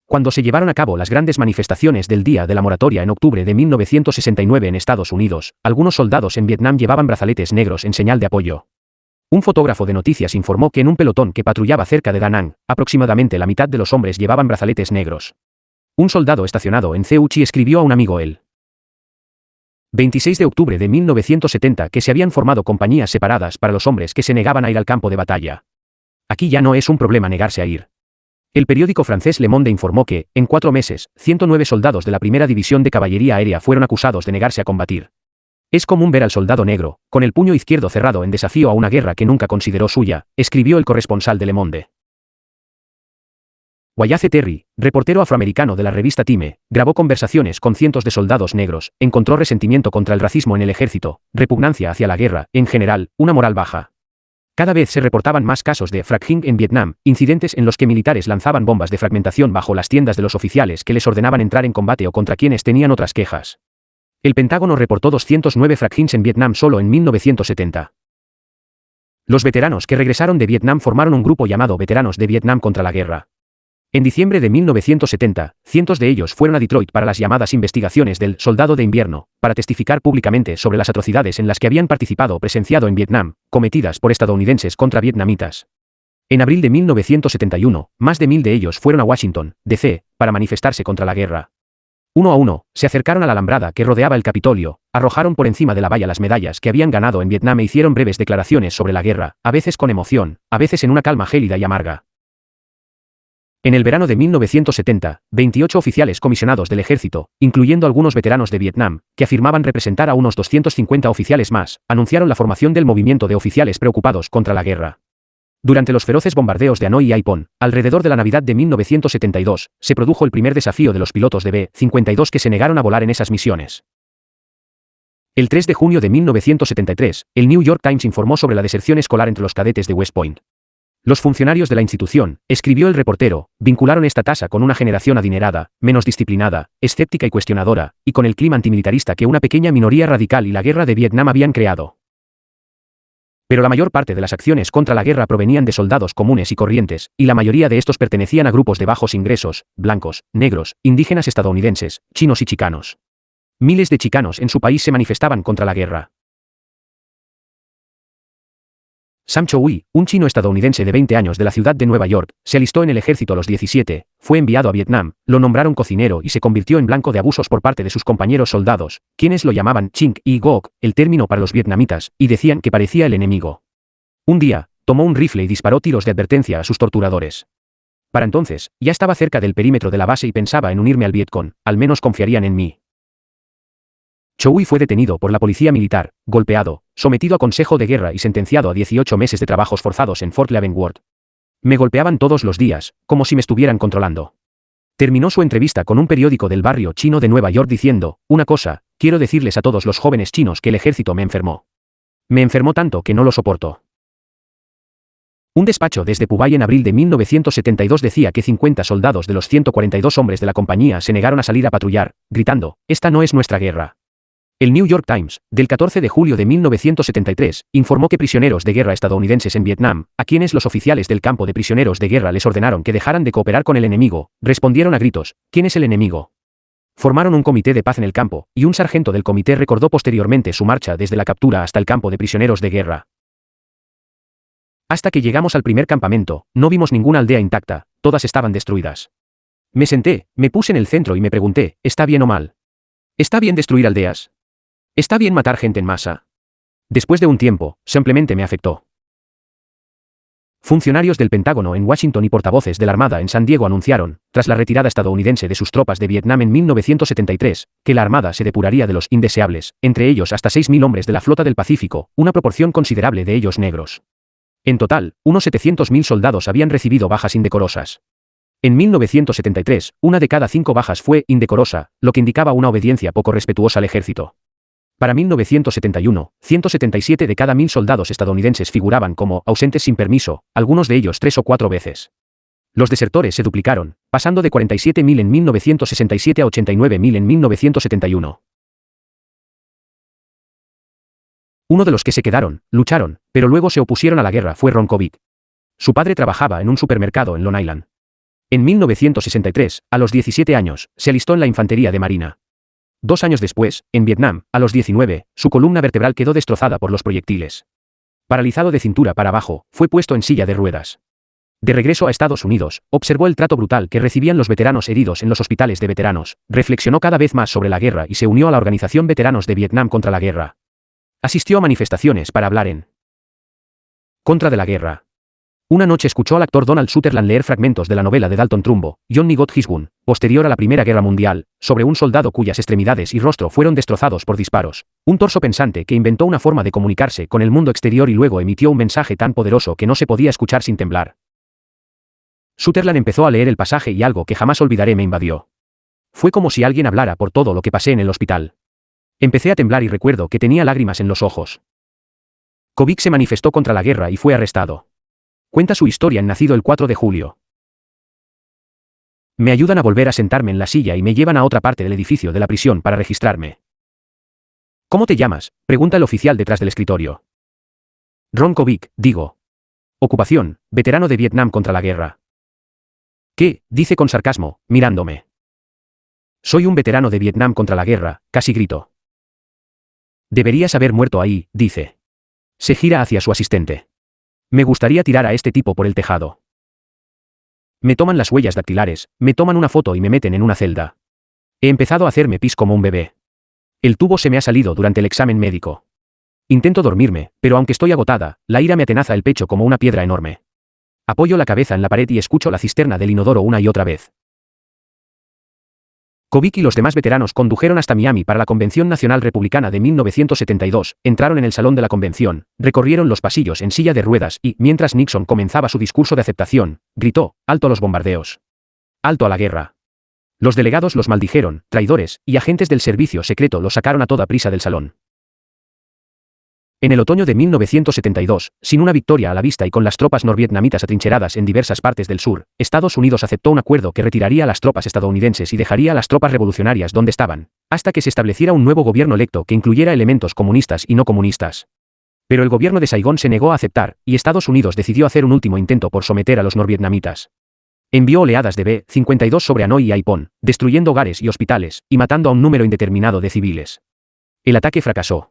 Cuando se llevaron a cabo las grandes manifestaciones del Día de la Moratoria en octubre de 1969 en Estados Unidos, algunos soldados en Vietnam llevaban brazaletes negros en señal de apoyo. Un fotógrafo de noticias informó que en un pelotón que patrullaba cerca de Da Nang, aproximadamente la mitad de los hombres llevaban brazaletes negros. Un soldado estacionado en Cu Chi escribió a un amigo el 26 de octubre de 1970 que se habían formado compañías separadas para los hombres que se negaban a ir al campo de batalla. Aquí ya no es un problema negarse a ir. El periódico francés Le Monde informó que, en 4 meses, 109 soldados de la primera división de caballería aérea fueron acusados de negarse a combatir. Es común ver al soldado negro, con el puño izquierdo cerrado en desafío a una guerra que nunca consideró suya, escribió el corresponsal de Le Monde. Wallace Terry, reportero afroamericano de la revista Time, grabó conversaciones con cientos de soldados negros, encontró resentimiento contra el racismo en el ejército, repugnancia hacia la guerra, en general, una moral baja. Cada vez se reportaban más casos de fracking en Vietnam, incidentes en los que militares lanzaban bombas de fragmentación bajo las tiendas de los oficiales que les ordenaban entrar en combate o contra quienes tenían otras quejas. El Pentágono reportó 209 frackings en Vietnam solo en 1970. Los veteranos que regresaron de Vietnam formaron un grupo llamado Veteranos de Vietnam contra la Guerra. En diciembre de 1970, cientos de ellos fueron a Detroit para las llamadas investigaciones del Soldado de Invierno, para testificar públicamente sobre las atrocidades en las que habían participado o presenciado en Vietnam, cometidas por estadounidenses contra vietnamitas. En abril de 1971, más de 1000 de ellos fueron a Washington, D.C., para manifestarse contra la guerra. Uno a uno, se acercaron a la alambrada que rodeaba el Capitolio, arrojaron por encima de la valla las medallas que habían ganado en Vietnam e hicieron breves declaraciones sobre la guerra, a veces con emoción, a veces en una calma gélida y amarga. En el verano de 1970, 28 oficiales comisionados del ejército, incluyendo algunos veteranos de Vietnam, que afirmaban representar a unos 250 oficiales más, anunciaron la formación del movimiento de oficiales preocupados contra la guerra. Durante los feroces bombardeos de Hanoi y Haiphong, alrededor de la Navidad de 1972, se produjo el primer desafío de los pilotos de B-52 que se negaron a volar en esas misiones. El 3 de junio de 1973, el New York Times informó sobre la deserción escolar entre los cadetes de West Point. Los funcionarios de la institución, escribió el reportero, vincularon esta tasa con una generación adinerada, menos disciplinada, escéptica y cuestionadora, y con el clima antimilitarista que una pequeña minoría radical y la guerra de Vietnam habían creado. Pero la mayor parte de las acciones contra la guerra provenían de soldados comunes y corrientes, y la mayoría de estos pertenecían a grupos de bajos ingresos, blancos, negros, indígenas estadounidenses, chinos y chicanos. Miles de chicanos en su país se manifestaban contra la guerra. Sam Chow-Hui, un chino estadounidense de 20 años de la ciudad de Nueva York, se alistó en el ejército a los 17, fue enviado a Vietnam, lo nombraron cocinero y se convirtió en blanco de abusos por parte de sus compañeros soldados, quienes lo llamaban Chink y Gok, el término para los vietnamitas, y decían que parecía el enemigo. Un día, tomó un rifle y disparó tiros de advertencia a sus torturadores. Para entonces, ya estaba cerca del perímetro de la base y pensaba en unirme al Vietcong, al menos confiarían en mí. Chow-Hui fue detenido por la policía militar, golpeado, sometido a consejo de guerra y sentenciado a 18 meses de trabajos forzados en Fort Leavenworth. Me golpeaban todos los días, como si me estuvieran controlando. Terminó su entrevista con un periódico del barrio chino de Nueva York diciendo, una cosa, quiero decirles a todos los jóvenes chinos que el ejército me enfermó. Me enfermó tanto que no lo soporto. Un despacho desde Pubay en abril de 1972 decía que 50 soldados de los 142 hombres de la compañía se negaron a salir a patrullar, gritando, esta no es nuestra guerra. El New York Times, del 14 de julio de 1973, informó que prisioneros de guerra estadounidenses en Vietnam, a quienes los oficiales del campo de prisioneros de guerra les ordenaron que dejaran de cooperar con el enemigo, respondieron a gritos, ¿quién es el enemigo? Formaron un comité de paz en el campo, y un sargento del comité recordó posteriormente su marcha desde la captura hasta el campo de prisioneros de guerra. Hasta que llegamos al primer campamento, no vimos ninguna aldea intacta, todas estaban destruidas. Me senté, me puse en el centro y me pregunté, ¿está bien o mal? ¿Está bien destruir aldeas? ¿Está bien matar gente en masa? Después de un tiempo, simplemente me afectó. Funcionarios del Pentágono en Washington y portavoces de la Armada en San Diego anunciaron, tras la retirada estadounidense de sus tropas de Vietnam en 1973, que la Armada se depuraría de los indeseables, entre ellos hasta 6.000 hombres de la Flota del Pacífico, una proporción considerable de ellos negros. En total, unos 700.000 soldados habían recibido bajas indecorosas. En 1973, una de cada 5 bajas fue indecorosa, lo que indicaba una obediencia poco respetuosa al ejército. Para 1971, 177 de cada 1000 soldados estadounidenses figuraban como ausentes sin permiso, algunos de ellos 3 o 4 veces. Los desertores se duplicaron, pasando de 47.000 en 1967 a 89.000 en 1971. Uno de los que se quedaron, lucharon, pero luego se opusieron a la guerra fue Ron Kovic. Su padre trabajaba en un supermercado en Long Island. En 1963, a los 17 años, se alistó en la infantería de marina. 2 años después, en Vietnam, a los 19, su columna vertebral quedó destrozada por los proyectiles. Paralizado de cintura para abajo, fue puesto en silla de ruedas. De regreso a Estados Unidos, observó el trato brutal que recibían los veteranos heridos en los hospitales de veteranos, reflexionó cada vez más sobre la guerra y se unió a la organización Veteranos de Vietnam contra la guerra. Asistió a manifestaciones para hablar en contra de la guerra. Una noche escuchó al actor Donald Sutherland leer fragmentos de la novela de Dalton Trumbo, Johnny Got His Gun, posterior a la Primera Guerra Mundial, sobre un soldado cuyas extremidades y rostro fueron destrozados por disparos, un torso pensante que inventó una forma de comunicarse con el mundo exterior y luego emitió un mensaje tan poderoso que no se podía escuchar sin temblar. Sutherland empezó a leer el pasaje y algo que jamás olvidaré me invadió. Fue como si alguien hablara por todo lo que pasé en el hospital. Empecé a temblar y recuerdo que tenía lágrimas en los ojos. Kovic se manifestó contra la guerra y fue arrestado. Cuenta su historia en Nacido el 4 de julio. Me ayudan a volver a sentarme en la silla y me llevan a otra parte del edificio de la prisión para registrarme. ¿Cómo te llamas?, pregunta el oficial detrás del escritorio. Ron Kovic, digo. Ocupación, veterano de Vietnam contra la guerra. ¿Qué?, dice con sarcasmo, mirándome. Soy un veterano de Vietnam contra la guerra, casi grito. Deberías haber muerto ahí, dice. Se gira hacia su asistente. Me gustaría tirar a este tipo por el tejado. Me toman las huellas dactilares, me toman una foto y me meten en una celda. He empezado a hacerme pis como un bebé. El tubo se me ha salido durante el examen médico. Intento dormirme, pero aunque estoy agotada, la ira me atenaza el pecho como una piedra enorme. Apoyo la cabeza en la pared y escucho la cisterna del inodoro una y otra vez. Kovic y los demás veteranos condujeron hasta Miami para la Convención Nacional Republicana de 1972, entraron en el salón de la convención, recorrieron los pasillos en silla de ruedas y, mientras Nixon comenzaba su discurso de aceptación, gritó, «¡Alto a los bombardeos! ¡Alto a la guerra!». Los delegados los maldijeron, traidores, y agentes del servicio secreto los sacaron a toda prisa del salón. En el otoño de 1972, sin una victoria a la vista y con las tropas norvietnamitas atrincheradas en diversas partes del sur, Estados Unidos aceptó un acuerdo que retiraría a las tropas estadounidenses y dejaría a las tropas revolucionarias donde estaban, hasta que se estableciera un nuevo gobierno electo que incluyera elementos comunistas y no comunistas. Pero el gobierno de Saigón se negó a aceptar, y Estados Unidos decidió hacer un último intento por someter a los norvietnamitas. Envió oleadas de B-52 sobre Hanoi y Haiphong, destruyendo hogares y hospitales, y matando a un número indeterminado de civiles. El ataque fracasó.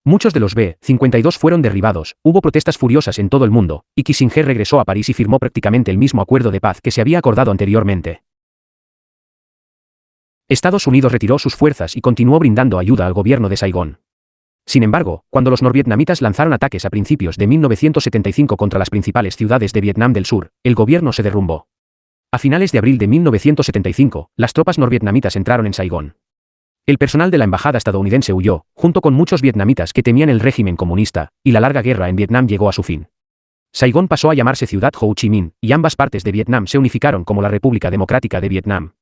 Muchos de los B-52 fueron derribados, hubo protestas furiosas en todo el mundo, y Kissinger regresó a París y firmó prácticamente el mismo acuerdo de paz que se había acordado anteriormente. Estados Unidos retiró sus fuerzas y continuó brindando ayuda al gobierno de Saigón. Sin embargo, cuando los norvietnamitas lanzaron ataques a principios de 1975 contra las principales ciudades de Vietnam del Sur, el gobierno se derrumbó. A finales de abril de 1975, las tropas norvietnamitas entraron en Saigón. El personal de la embajada estadounidense huyó, junto con muchos vietnamitas que temían el régimen comunista, y la larga guerra en Vietnam llegó a su fin. Saigón pasó a llamarse Ciudad Ho Chi Minh, y ambas partes de Vietnam se unificaron como la República Democrática de Vietnam.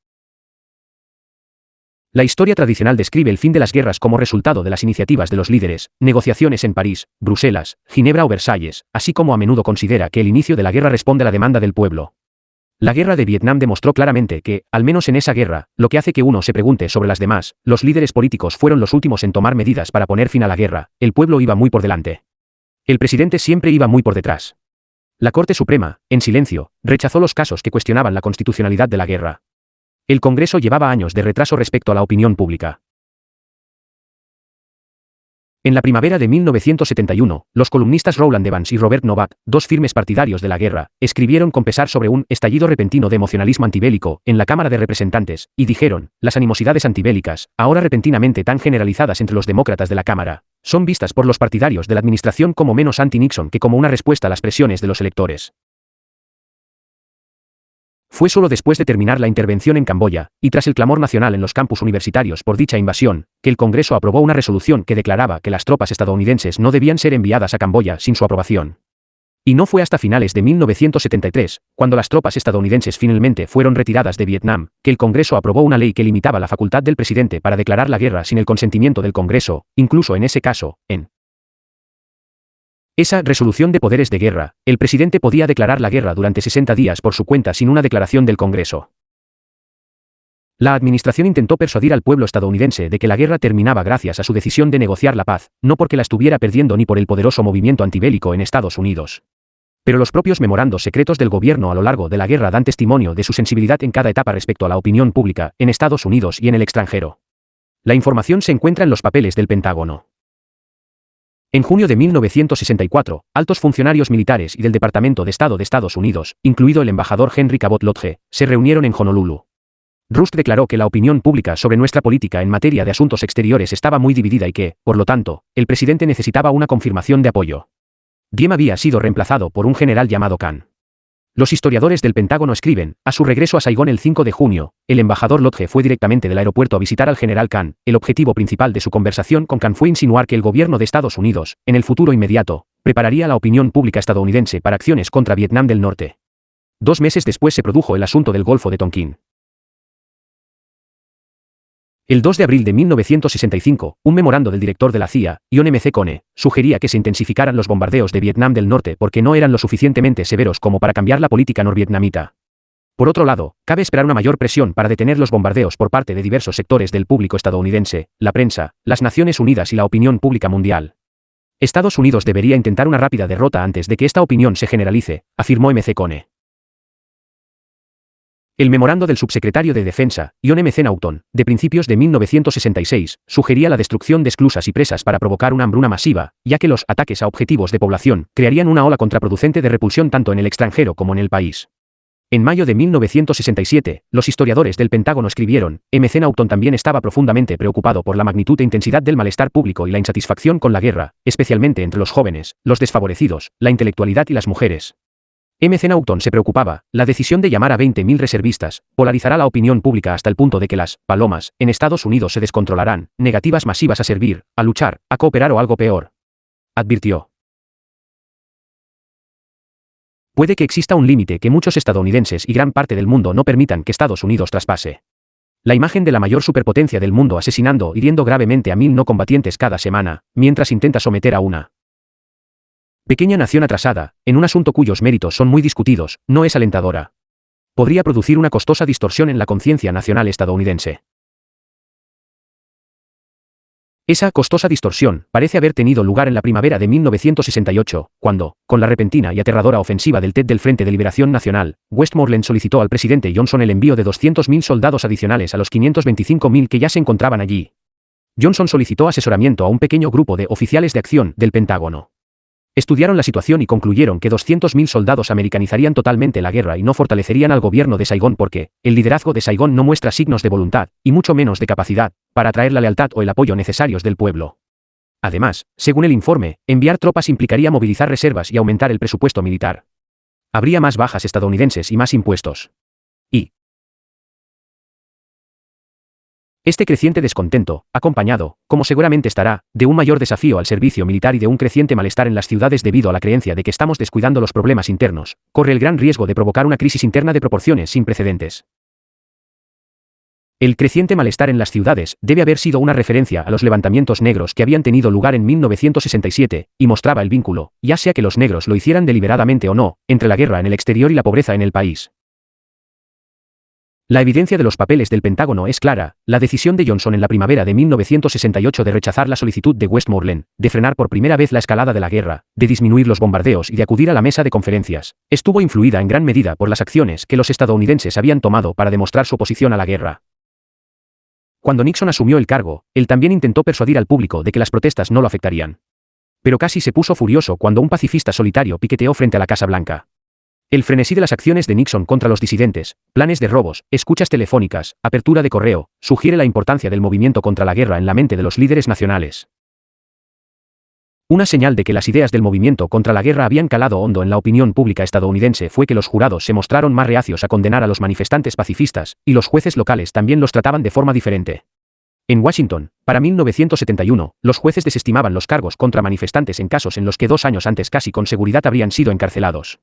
La historia tradicional describe el fin de las guerras como resultado de las iniciativas de los líderes, negociaciones en París, Bruselas, Ginebra o Versalles, así como a menudo considera que el inicio de la guerra responde a la demanda del pueblo. La guerra de Vietnam demostró claramente que, al menos en esa guerra, lo que hace que uno se pregunte sobre las demás, los líderes políticos fueron los últimos en tomar medidas para poner fin a la guerra, el pueblo iba muy por delante. El presidente siempre iba muy por detrás. La Corte Suprema, en silencio, rechazó los casos que cuestionaban la constitucionalidad de la guerra. El Congreso llevaba años de retraso respecto a la opinión pública. En la primavera de 1971, los columnistas Rowland Evans y Robert Novak, dos firmes partidarios de la guerra, escribieron con pesar sobre un estallido repentino de emocionalismo antibélico en la Cámara de Representantes, y dijeron, las animosidades antibélicas, ahora repentinamente tan generalizadas entre los demócratas de la Cámara, son vistas por los partidarios de la administración como menos anti-Nixon que como una respuesta a las presiones de los electores. Fue solo después de terminar la intervención en Camboya, y tras el clamor nacional en los campus universitarios por dicha invasión, que el Congreso aprobó una resolución que declaraba que las tropas estadounidenses no debían ser enviadas a Camboya sin su aprobación. Y no fue hasta finales de 1973, cuando las tropas estadounidenses finalmente fueron retiradas de Vietnam, que el Congreso aprobó una ley que limitaba la facultad del presidente para declarar la guerra sin el consentimiento del Congreso, incluso en ese caso, en esa resolución de poderes de guerra, el presidente podía declarar la guerra durante 60 días por su cuenta sin una declaración del Congreso. La administración intentó persuadir al pueblo estadounidense de que la guerra terminaba gracias a su decisión de negociar la paz, no porque la estuviera perdiendo ni por el poderoso movimiento antibélico en Estados Unidos. Pero los propios memorandos secretos del gobierno a lo largo de la guerra dan testimonio de su sensibilidad en cada etapa respecto a la opinión pública, en Estados Unidos y en el extranjero. La información se encuentra en los papeles del Pentágono. En junio de 1964, altos funcionarios militares y del Departamento de Estado de Estados Unidos, incluido el embajador Henry Cabot Lodge, se reunieron en Honolulu. Rusk declaró que la opinión pública sobre nuestra política en materia de asuntos exteriores estaba muy dividida y que, por lo tanto, el presidente necesitaba una confirmación de apoyo. Diem había sido reemplazado por un general llamado Khan. Los historiadores del Pentágono escriben, a su regreso a Saigón el 5 de junio, el embajador Lodge fue directamente del aeropuerto a visitar al general Khan. El objetivo principal de su conversación con Khan fue insinuar que el gobierno de Estados Unidos, en el futuro inmediato, prepararía a la opinión pública estadounidense para acciones contra Vietnam del Norte. 2 meses después se produjo el asunto del Golfo de Tonkin. El 2 de abril de 1965, un memorando del director de la CIA, John M. Cone, sugería que se intensificaran los bombardeos de Vietnam del Norte porque no eran lo suficientemente severos como para cambiar la política norvietnamita. Por otro lado, cabe esperar una mayor presión para detener los bombardeos por parte de diversos sectores del público estadounidense, la prensa, las Naciones Unidas y la opinión pública mundial. Estados Unidos debería intentar una rápida derrota antes de que esta opinión se generalice, afirmó M. Cone. El memorando del subsecretario de Defensa, John M. Naughton, de principios de 1966, sugería la destrucción de esclusas y presas para provocar una hambruna masiva, ya que los ataques a objetivos de población crearían una ola contraproducente de repulsión tanto en el extranjero como en el país. En mayo de 1967, los historiadores del Pentágono escribieron, M. Naughton también estaba profundamente preocupado por la magnitud e intensidad del malestar público y la insatisfacción con la guerra, especialmente entre los jóvenes, los desfavorecidos, la intelectualidad y las mujeres. M. Naughton se preocupaba, la decisión de llamar a 20.000 reservistas polarizará la opinión pública hasta el punto de que las palomas en Estados Unidos se descontrolarán, negativas masivas a servir, a luchar, a cooperar o algo peor. Advirtió. Puede que exista un límite que muchos estadounidenses y gran parte del mundo no permitan que Estados Unidos traspase. La imagen de la mayor superpotencia del mundo asesinando o hiriendo gravemente a 1.000 no combatientes cada semana, mientras intenta someter a una pequeña nación atrasada, en un asunto cuyos méritos son muy discutidos, no es alentadora. Podría producir una costosa distorsión en la conciencia nacional estadounidense. Esa costosa distorsión parece haber tenido lugar en la primavera de 1968, cuando, con la repentina y aterradora ofensiva del TED del Frente de Liberación Nacional, Westmoreland solicitó al presidente Johnson el envío de 200.000 soldados adicionales a los 525.000 que ya se encontraban allí. Johnson solicitó asesoramiento a un pequeño grupo de oficiales de acción del Pentágono. Estudiaron la situación y concluyeron que 200.000 soldados americanizarían totalmente la guerra y no fortalecerían al gobierno de Saigón porque el liderazgo de Saigón no muestra signos de voluntad, y mucho menos de capacidad, para atraer la lealtad o el apoyo necesarios del pueblo. Además, según el informe, enviar tropas implicaría movilizar reservas y aumentar el presupuesto militar. Habría más bajas estadounidenses y más impuestos. Este creciente descontento, acompañado, como seguramente estará, de un mayor desafío al servicio militar y de un creciente malestar en las ciudades debido a la creencia de que estamos descuidando los problemas internos, corre el gran riesgo de provocar una crisis interna de proporciones sin precedentes. El creciente malestar en las ciudades debe haber sido una referencia a los levantamientos negros que habían tenido lugar en 1967, y mostraba el vínculo, ya sea que los negros lo hicieran deliberadamente o no, entre la guerra en el exterior y la pobreza en el país. La evidencia de los papeles del Pentágono es clara, la decisión de Johnson en la primavera de 1968 de rechazar la solicitud de Westmoreland, de frenar por primera vez la escalada de la guerra, de disminuir los bombardeos y de acudir a la mesa de conferencias, estuvo influida en gran medida por las acciones que los estadounidenses habían tomado para demostrar su oposición a la guerra. Cuando Nixon asumió el cargo, él también intentó persuadir al público de que las protestas no lo afectarían. Pero casi se puso furioso cuando un pacifista solitario piqueteó frente a la Casa Blanca. El frenesí de las acciones de Nixon contra los disidentes, planes de robos, escuchas telefónicas, apertura de correo, sugiere la importancia del movimiento contra la guerra en la mente de los líderes nacionales. Una señal de que las ideas del movimiento contra la guerra habían calado hondo en la opinión pública estadounidense fue que los jurados se mostraron más reacios a condenar a los manifestantes pacifistas, y los jueces locales también los trataban de forma diferente. En Washington, para 1971, los jueces desestimaban los cargos contra manifestantes en casos en los que 2 años antes casi con seguridad habrían sido encarcelados.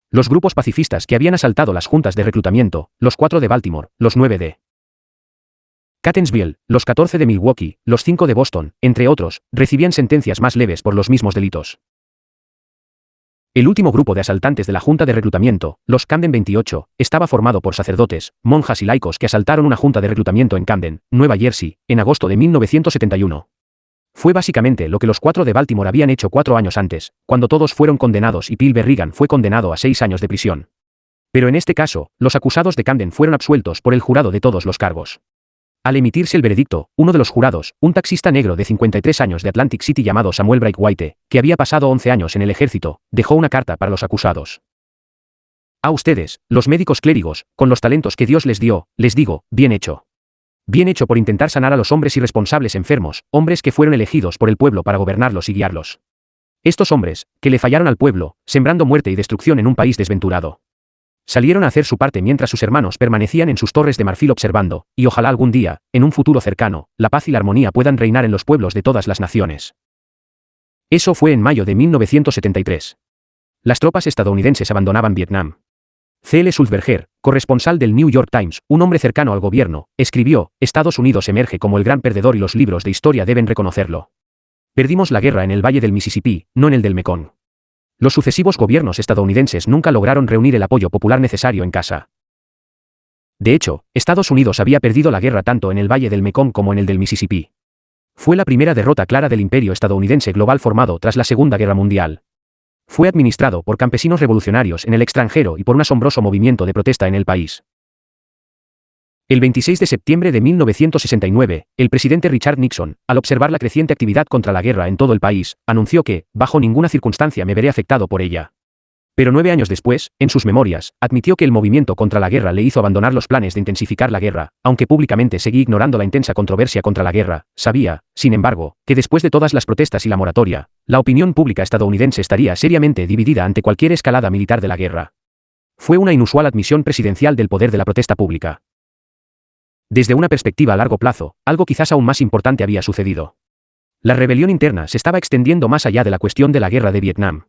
Los grupos pacifistas que habían asaltado las juntas de reclutamiento, los 4 de Baltimore, los 9 de Catonsville, los 14 de Milwaukee, los 5 de Boston, entre otros, recibían sentencias más leves por los mismos delitos. El último grupo de asaltantes de la junta de reclutamiento, los Camden 28, estaba formado por sacerdotes, monjas y laicos que asaltaron una junta de reclutamiento en Camden, Nueva Jersey, en agosto de 1971. Fue básicamente lo que los 4 de Baltimore habían hecho 4 años antes, cuando todos fueron condenados y Pilber Reagan fue condenado a 6 años de prisión. Pero en este caso, los acusados de Camden fueron absueltos por el jurado de todos los cargos. Al emitirse el veredicto, uno de los jurados, un taxista negro de 53 años de Atlantic City llamado Samuel Bright White, que había pasado 11 años en el ejército, dejó una carta para los acusados. A ustedes, los médicos clérigos, con los talentos que Dios les dio, les digo, bien hecho. Bien hecho por intentar sanar a los hombres irresponsables enfermos, hombres que fueron elegidos por el pueblo para gobernarlos y guiarlos. Estos hombres, que le fallaron al pueblo, sembrando muerte y destrucción en un país desventurado. Salieron a hacer su parte mientras sus hermanos permanecían en sus torres de marfil observando, y ojalá algún día, en un futuro cercano, la paz y la armonía puedan reinar en los pueblos de todas las naciones. Eso fue en mayo de 1973. Las tropas estadounidenses abandonaban Vietnam. C.L. Sulzberger, corresponsal del New York Times, un hombre cercano al gobierno, escribió, Estados Unidos emerge como el gran perdedor y los libros de historia deben reconocerlo. Perdimos la guerra en el Valle del Mississippi, no en el del Mekong. Los sucesivos gobiernos estadounidenses nunca lograron reunir el apoyo popular necesario en casa. De hecho, Estados Unidos había perdido la guerra tanto en el Valle del Mekong como en el del Mississippi. Fue la primera derrota clara del imperio estadounidense global formado tras la Segunda Guerra Mundial. Fue administrado por campesinos revolucionarios en el extranjero y por un asombroso movimiento de protesta en el país. El 26 de septiembre de 1969, el presidente Richard Nixon, al observar la creciente actividad contra la guerra en todo el país, anunció que, bajo ninguna circunstancia me veré afectado por ella. Pero 9 años después, en sus memorias, admitió que el movimiento contra la guerra le hizo abandonar los planes de intensificar la guerra, aunque públicamente seguía ignorando la intensa controversia contra la guerra. Sabía, sin embargo, que después de todas las protestas y la moratoria, la opinión pública estadounidense estaría seriamente dividida ante cualquier escalada militar de la guerra. Fue una inusual admisión presidencial del poder de la protesta pública. Desde una perspectiva a largo plazo, algo quizás aún más importante había sucedido. La rebelión interna se estaba extendiendo más allá de la cuestión de la guerra de Vietnam.